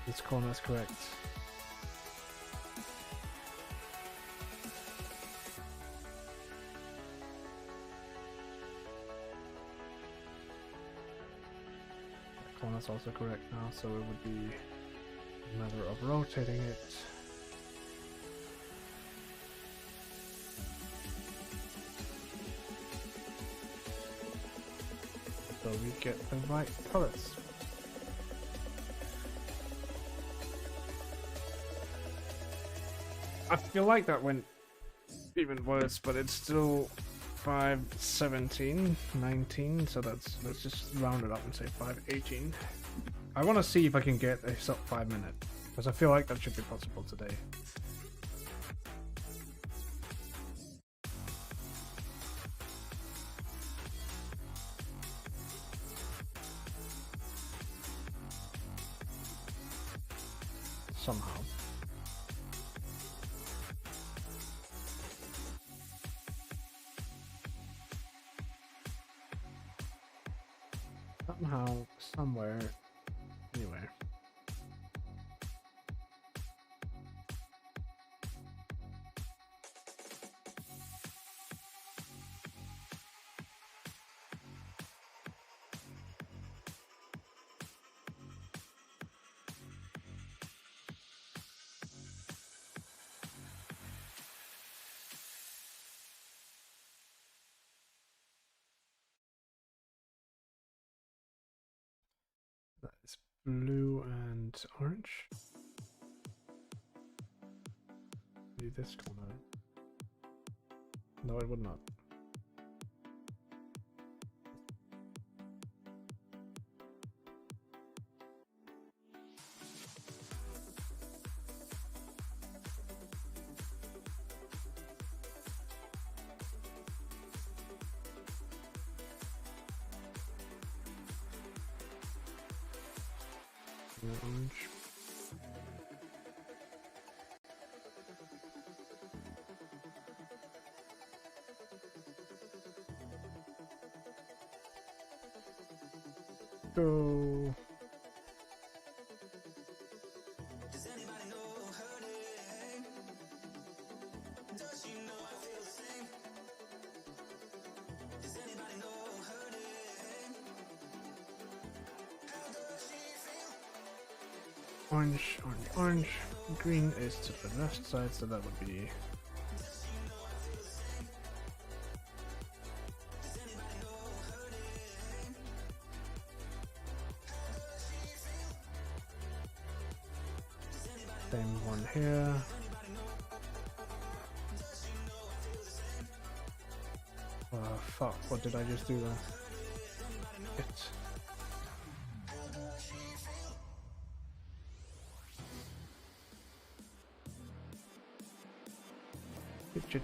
This corner is correct. That corner is also correct now, so it would be a matter of rotating it. So we get the right colors. I feel like that went even worse, but it's still 5:17, 19, so let's just round it up and say 5:18. I want to see if I can get a sub 5 minute, because I feel like that should be possible today. Somehow. Somehow, somewhere, anywhere. That is blue and orange. Maybe this corner. No, it would not. Orange. Go. Does anybody know hurting? Does she know I feel the same? Does anybody know hurting? How does she feel? Orange, orange, orange. Green is to the left side, so that would be. Same one here. Oh fuck, what did I just do there? It.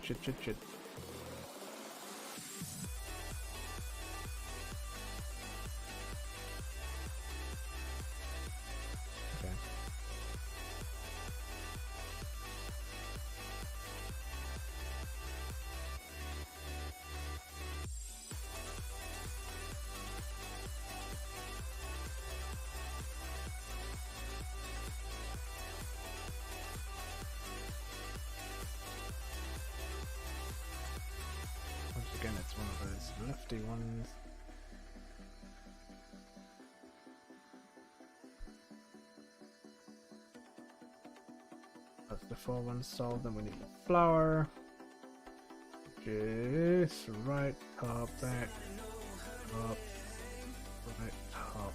Shit. Okay. Once again, it's one of those lefty ones. That's the 4-1 solved, then we need the flower. Just right, top, back, up, right, top,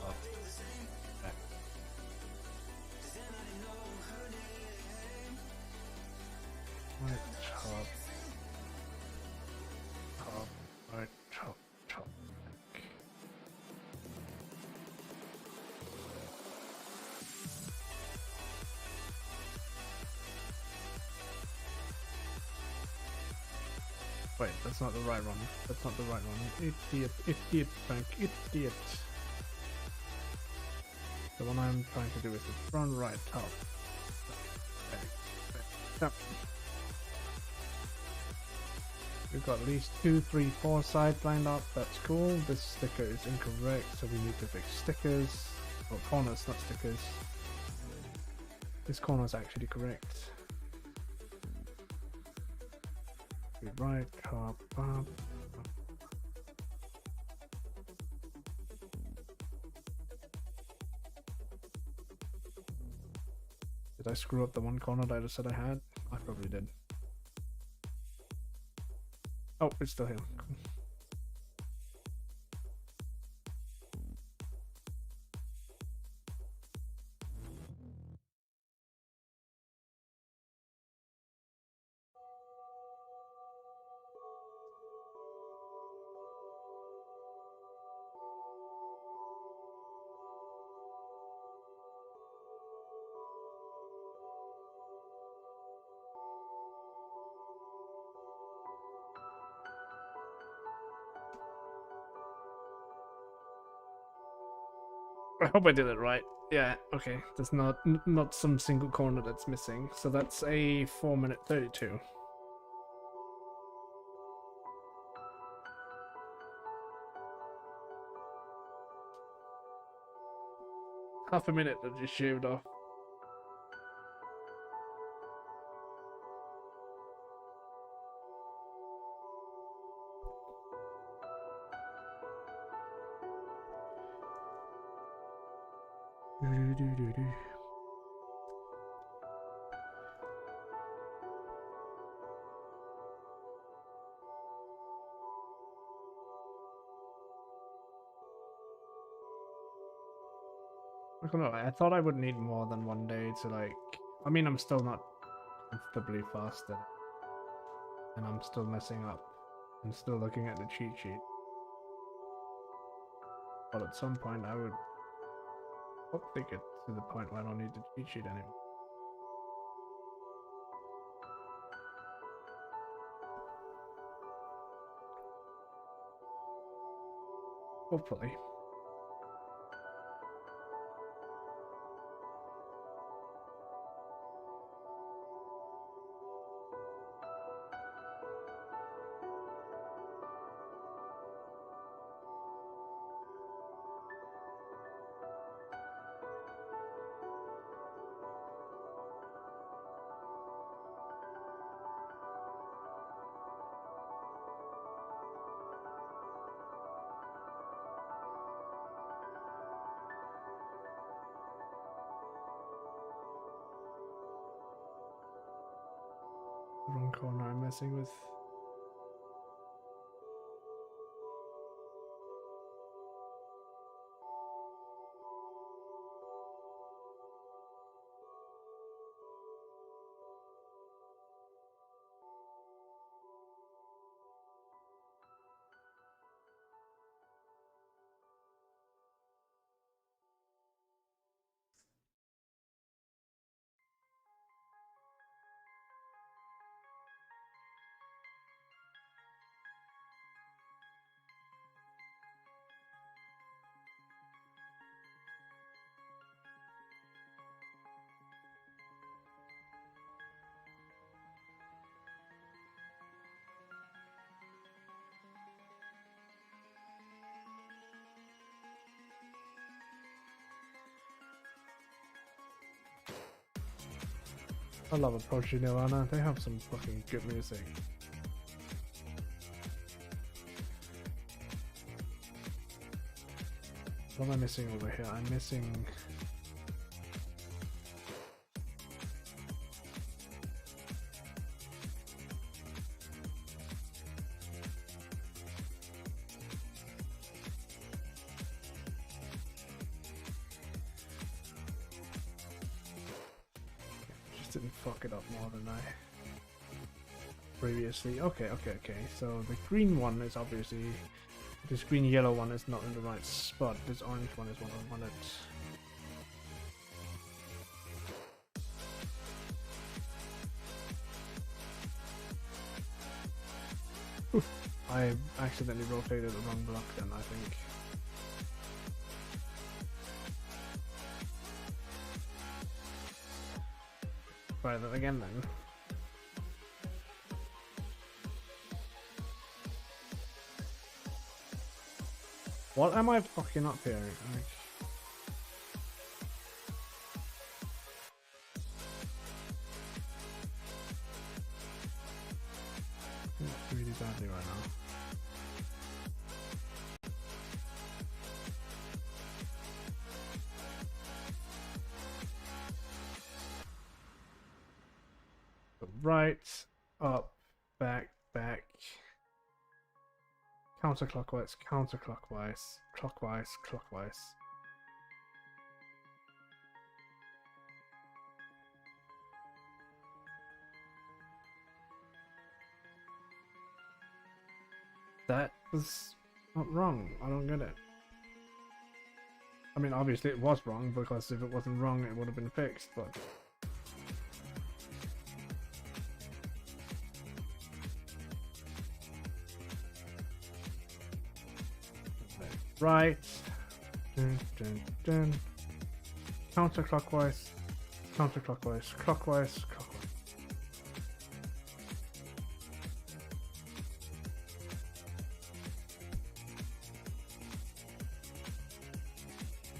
up, back. Right, top. Right, top, back. Wait, that's not the right one. That's not the right one. Idiot, Frank, idiot. The one I'm trying to do is the front right top. Okay. We've got at least 2, 3, 4 sides lined up. That's cool. This sticker is incorrect, so we need to fix stickers. Or corners, not stickers. This corner is actually correct. Right top up. Did I screw up the one corner that I just said I had? I probably did. Oh, it's still here. Cool. I hope I did it right. Yeah, okay. There's not some single corner that's missing. So that's a 4-minute 32. Half a minute that just shaved off. I don't know, I thought I would need more than 1 day to like... I mean, I'm still not comfortably fast at it. And I'm still messing up. I'm still looking at the cheat sheet. But at some point I would hopefully get to the point where I don't need the cheat sheet anymore. Hopefully. Wrong corner I'm messing with. I love Approaching Nirvana, they have some fucking good music. What am I missing over here? I'm missing... didn't fuck it up more than I previously. Okay. So the green one is obviously... This green yellow one is not in the right spot. This orange one is what I wanted. I accidentally rotated the wrong block then, I think. Try that again then. What am I fucking up here? Like, really badly right now. Right, up, back, back. Counterclockwise, counterclockwise, clockwise, clockwise. That was not wrong. I don't get it. I mean, obviously it was wrong, because if it wasn't wrong, it would have been fixed, but... Right. Dun, dun, dun. Counterclockwise. Counterclockwise. Clockwise. Clockwise.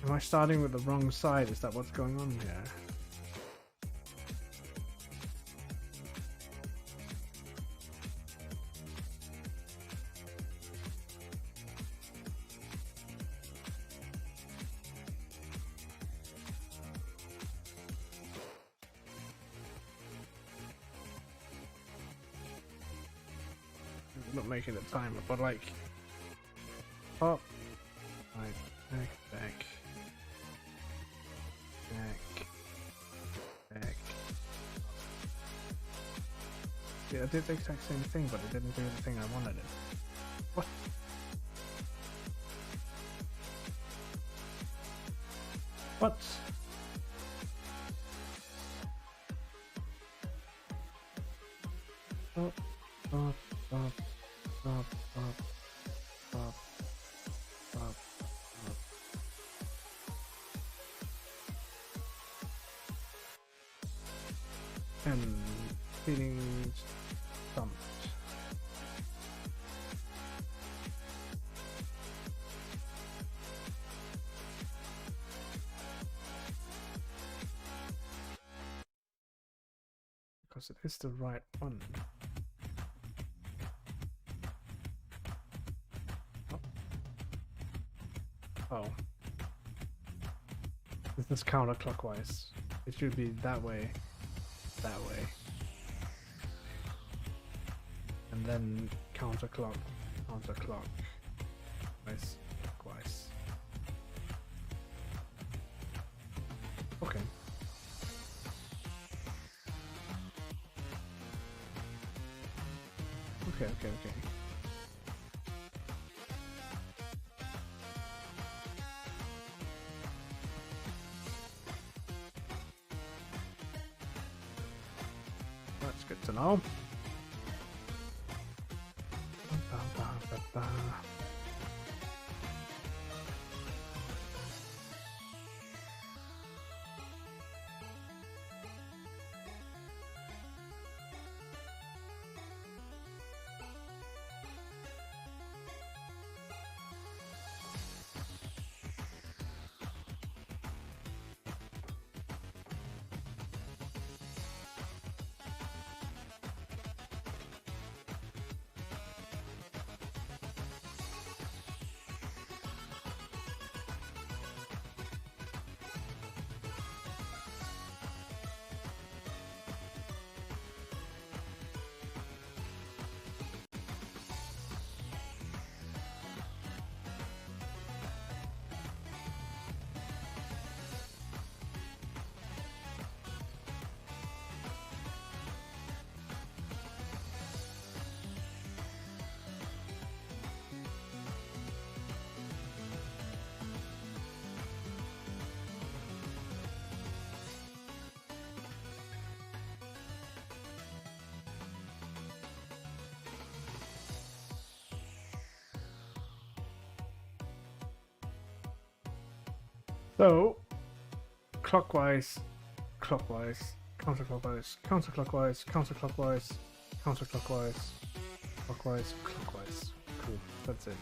Am I starting with the wrong side? Is that what's going on here? Not making the timer, but like up, right, back, back, back, back. Yeah, I did the exact same thing, but it didn't do the thing I wanted it. What? What? Up, up, up. Up, up, up, up, up. And feeling stumped. Because it is the right one. Oh. This is counterclockwise. It should be that way, and then counterclock, counterclock, twice, clockwise. Okay. Okay, okay, okay. That's good to know. So, clockwise, clockwise, counterclockwise, counterclockwise, counterclockwise, counterclockwise, clockwise, clockwise. Cool, that's it.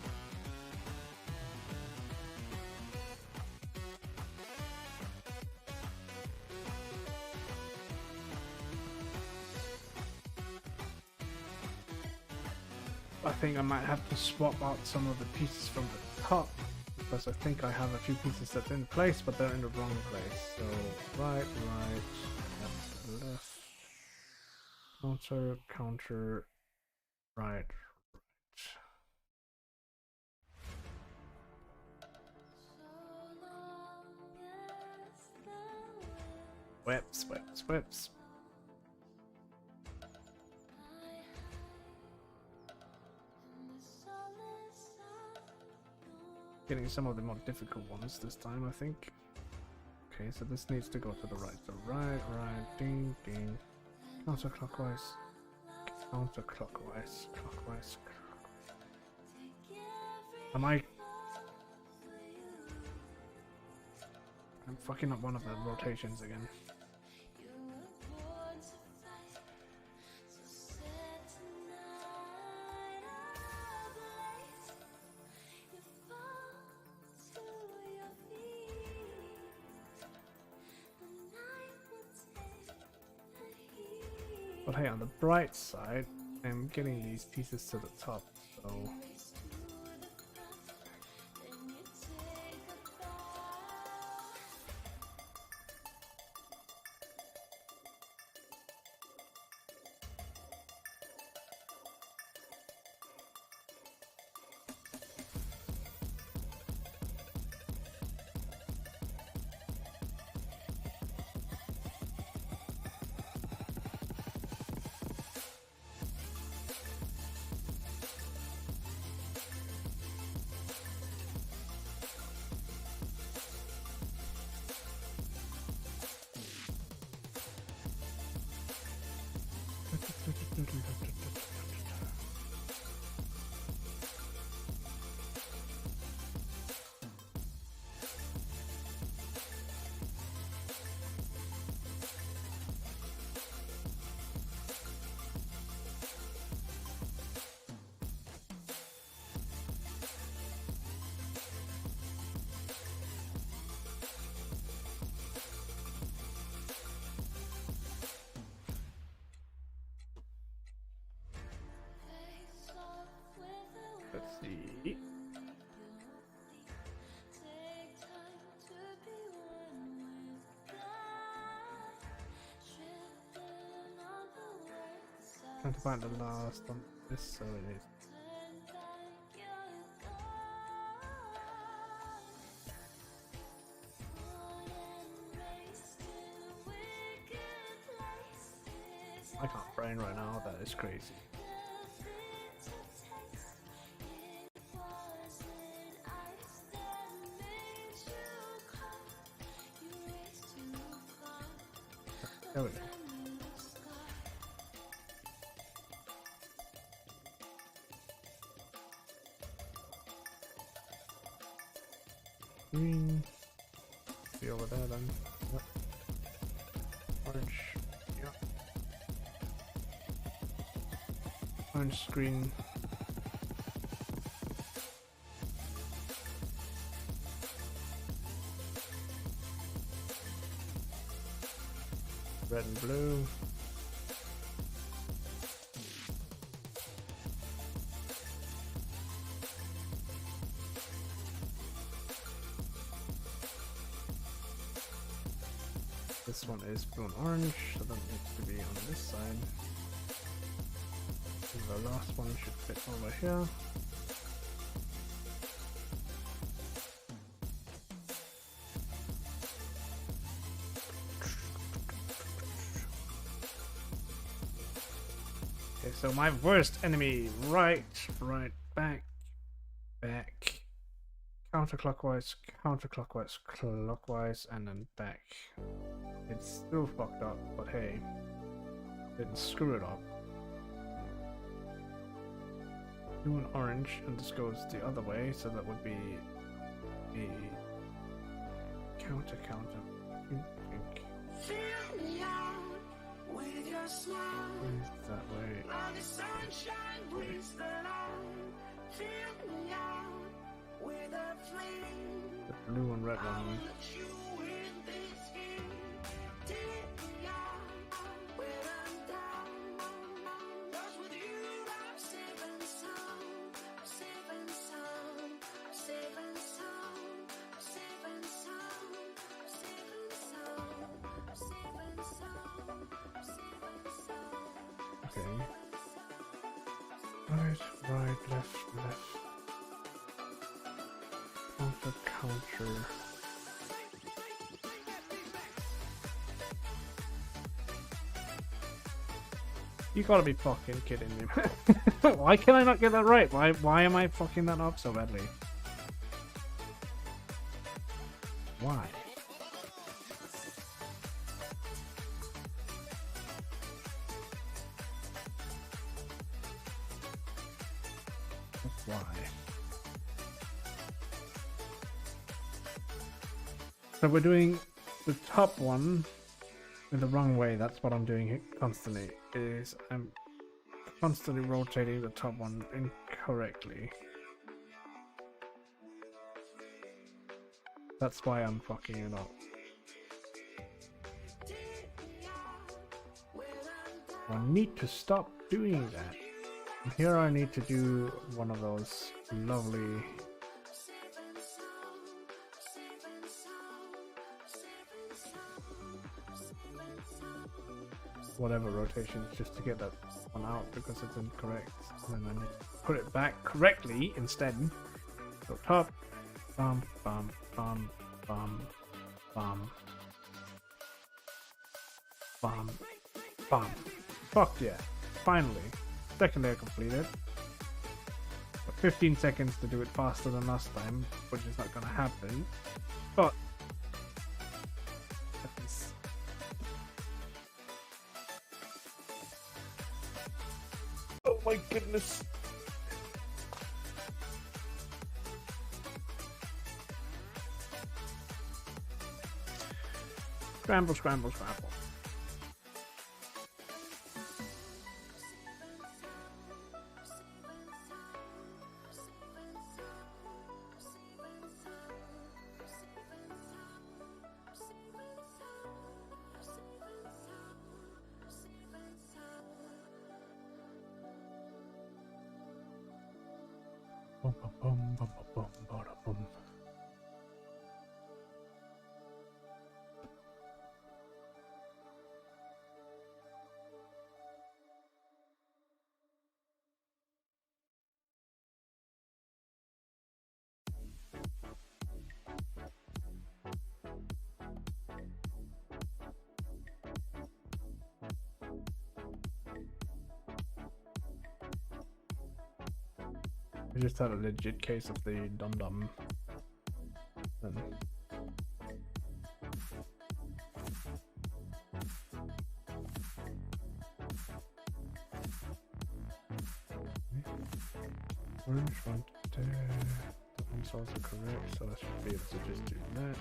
I think I might have to swap out some of the pieces from the top, because I think I have a few pieces that's in place, but they're in the wrong place. So right, left, left, counter, counter, right, right. Whips, whips, whips. Getting some of the more difficult ones this time, I think. Okay, so this needs to go to the right. So right, right, ding, ding. Counterclockwise. Counterclockwise. Clockwise. Am I... I'm fucking up one of the rotations again. But hey, on the bright side, I'm getting these pieces to the top, so... Let's see. Trying to find the last on this, so it is. I can't brain right now, that is crazy. There we go. Green. Be over there then. Yep. Orange. Yep. Orange screen. Red and blue. This one is blue and orange, so that needs to be on this side. And the last one should fit over here. Okay, so my worst enemy, right, back, counterclockwise, counterclockwise, clockwise, and then back. It's still fucked up, but hey, didn't screw it up. Blue and orange, and this goes the other way, so that would be a Counter. Fill me out with your smile. Breathe that way. While the sunshine breathes the light. Fill me out with a flame. The blue and red one. Put you in this heat. Take me out when I'm down. 'Cause with you I'm safe and sound. I'm safe and sound. I'm safe and sound. I'm safe and sound. I'm safe and sound. I'm safe and sound. I'm safe and sound. Okay. Right, left. Counter. You gotta be fucking kidding me. Why can I not get that right? Why am I fucking that up so badly? Why? Why? So we're doing the top one in the wrong way. That's what I'm doing constantly. Is I'm constantly rotating the top one incorrectly. That's why I'm fucking it up. I need to stop doing that. And here I need to do one of those lovely whatever rotations just to get that one out because it's incorrect. And then I need to put it back correctly instead. So top, bum, bum, bum, bum, bum, bum, bum. Fuck yeah. Finally. Second layer completed. Got 15 seconds to do it faster than last time, which is not gonna happen. But at least oh my goodness. Scramble, scramble, scramble. Bum, bum, bum, bum, bum, bum, bum. I just had a legit case of the dum-dum. Orange one, that one's also correct, so I should be able to just do that.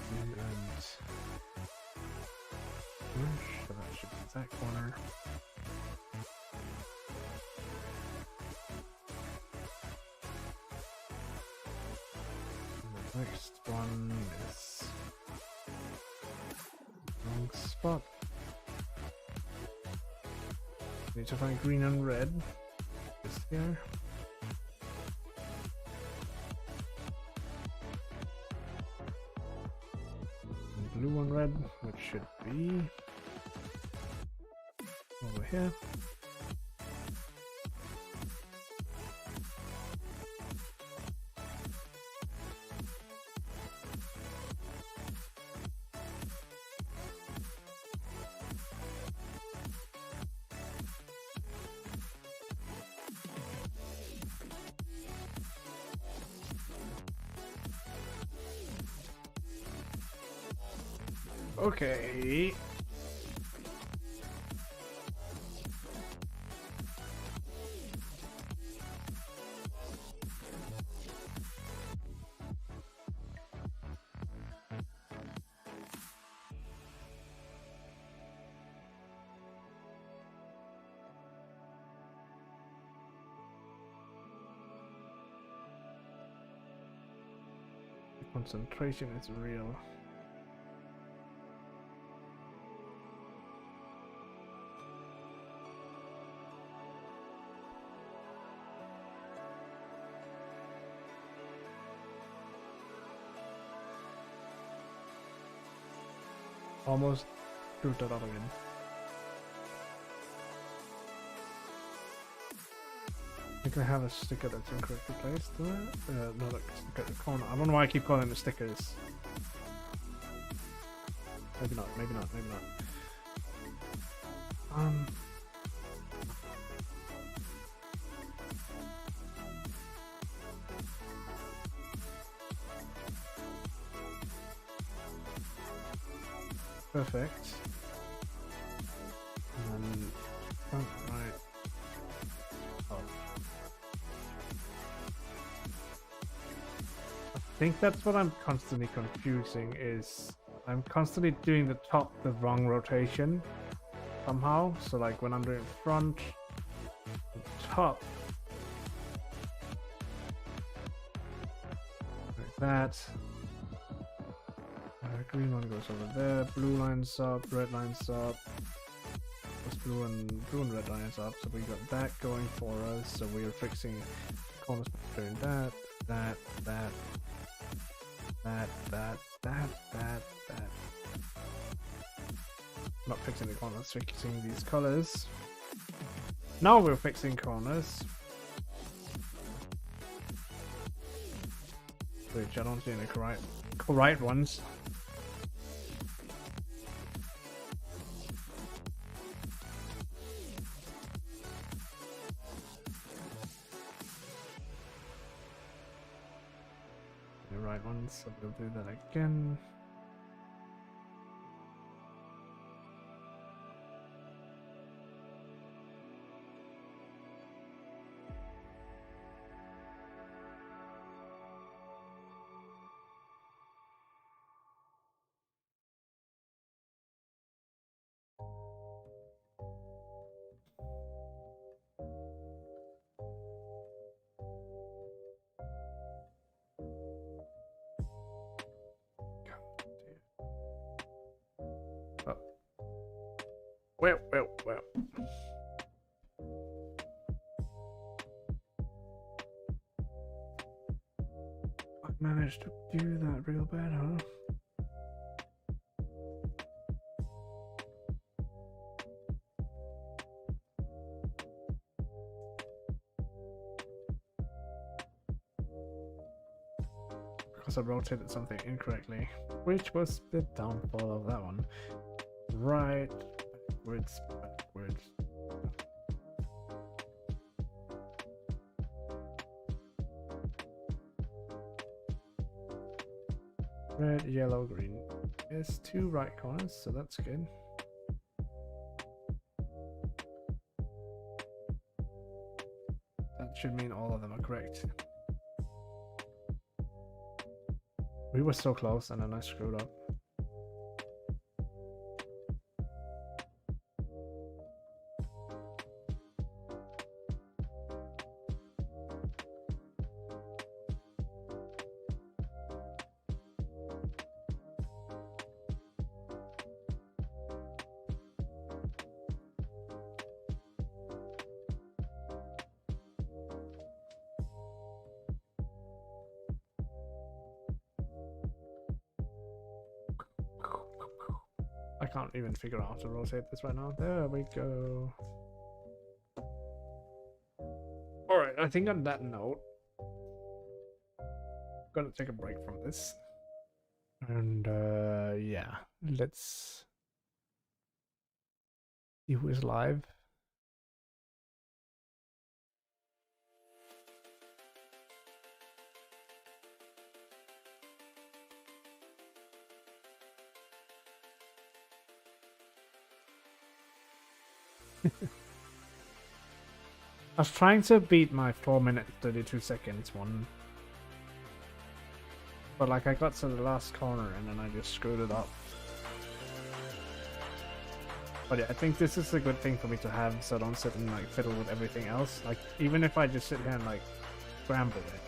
And orange, so that should be that corner. And the next one is wrong spot. Need to find green and red. This here. And blue and red, which should be over here. Okay. Concentration is real. Almost screwed that up again. I think I have a sticker that's incorrectly placed. Do I? No, look, sticker at the corner. I don't know why I keep calling it stickers. Maybe not, maybe not, maybe not. Perfect. And then front right. Oh. I think that's what I'm constantly confusing is I'm constantly doing the top the wrong rotation somehow. So like when I'm doing front and top like that. Green one goes over there, blue lines up, red lines up. That's blue and red lines up, so we got that going for us. So we are fixing corners by doing that. Not fixing the corners, fixing these colors. Now we're fixing corners. Which I don't see any correct ones. The right ones, so we'll do that again. Well. I managed to do that real bad, huh? Because I rotated something incorrectly, which was the downfall of that one. Right. Backwards. Red, yellow, green. There's 2 right corners, so that's good. That should mean all of them are correct. We were so close and then I screwed up. I can't even figure out how to rotate this right now. There we go. Alright, I think on that note, I'm gonna take a break from this. And yeah, let's see who is live. I was trying to beat my 4 minutes 32 seconds one, but like I got to the last corner and then I just screwed it up. But yeah, I think this is a good thing for me to have, so I don't sit and like fiddle with everything else. Like even if I just sit here and like scramble it,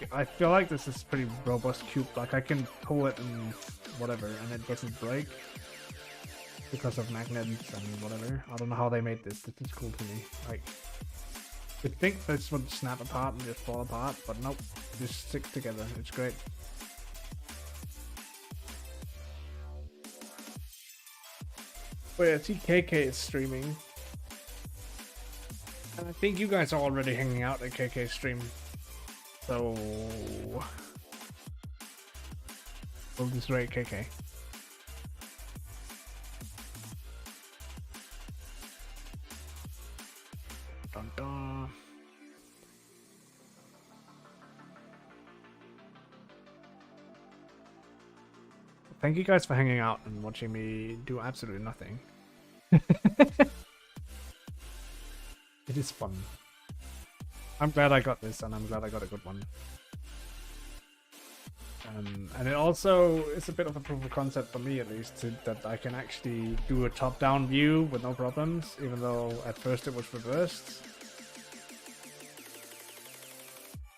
I I feel like this is pretty robust cube. Like I can pull it and whatever, and it doesn't break because of magnets and whatever. I don't know how they made this. This is cool to me. Like, you'd think this would snap apart and just fall apart, but nope, it just sticks together. It's great. But yeah, TKK is streaming. And I think you guys are already hanging out at KK stream. So we'll just rate KK. Dun dun. Thank you guys for hanging out and watching me do absolutely nothing. It is fun. I'm glad I got this, and I'm glad I got a good one. And it also is a bit of a proof of concept for me, at least, that I can actually do a top-down view with no problems, even though at first it was reversed.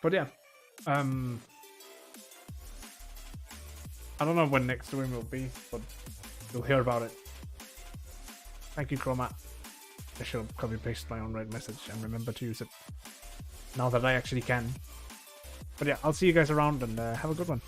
But yeah, I don't know when next stream will be, but you'll hear about it. Thank you, Chroma. I should copy paste my own red message and remember to use it now that I actually can. But yeah, I'll see you guys around and have a good one.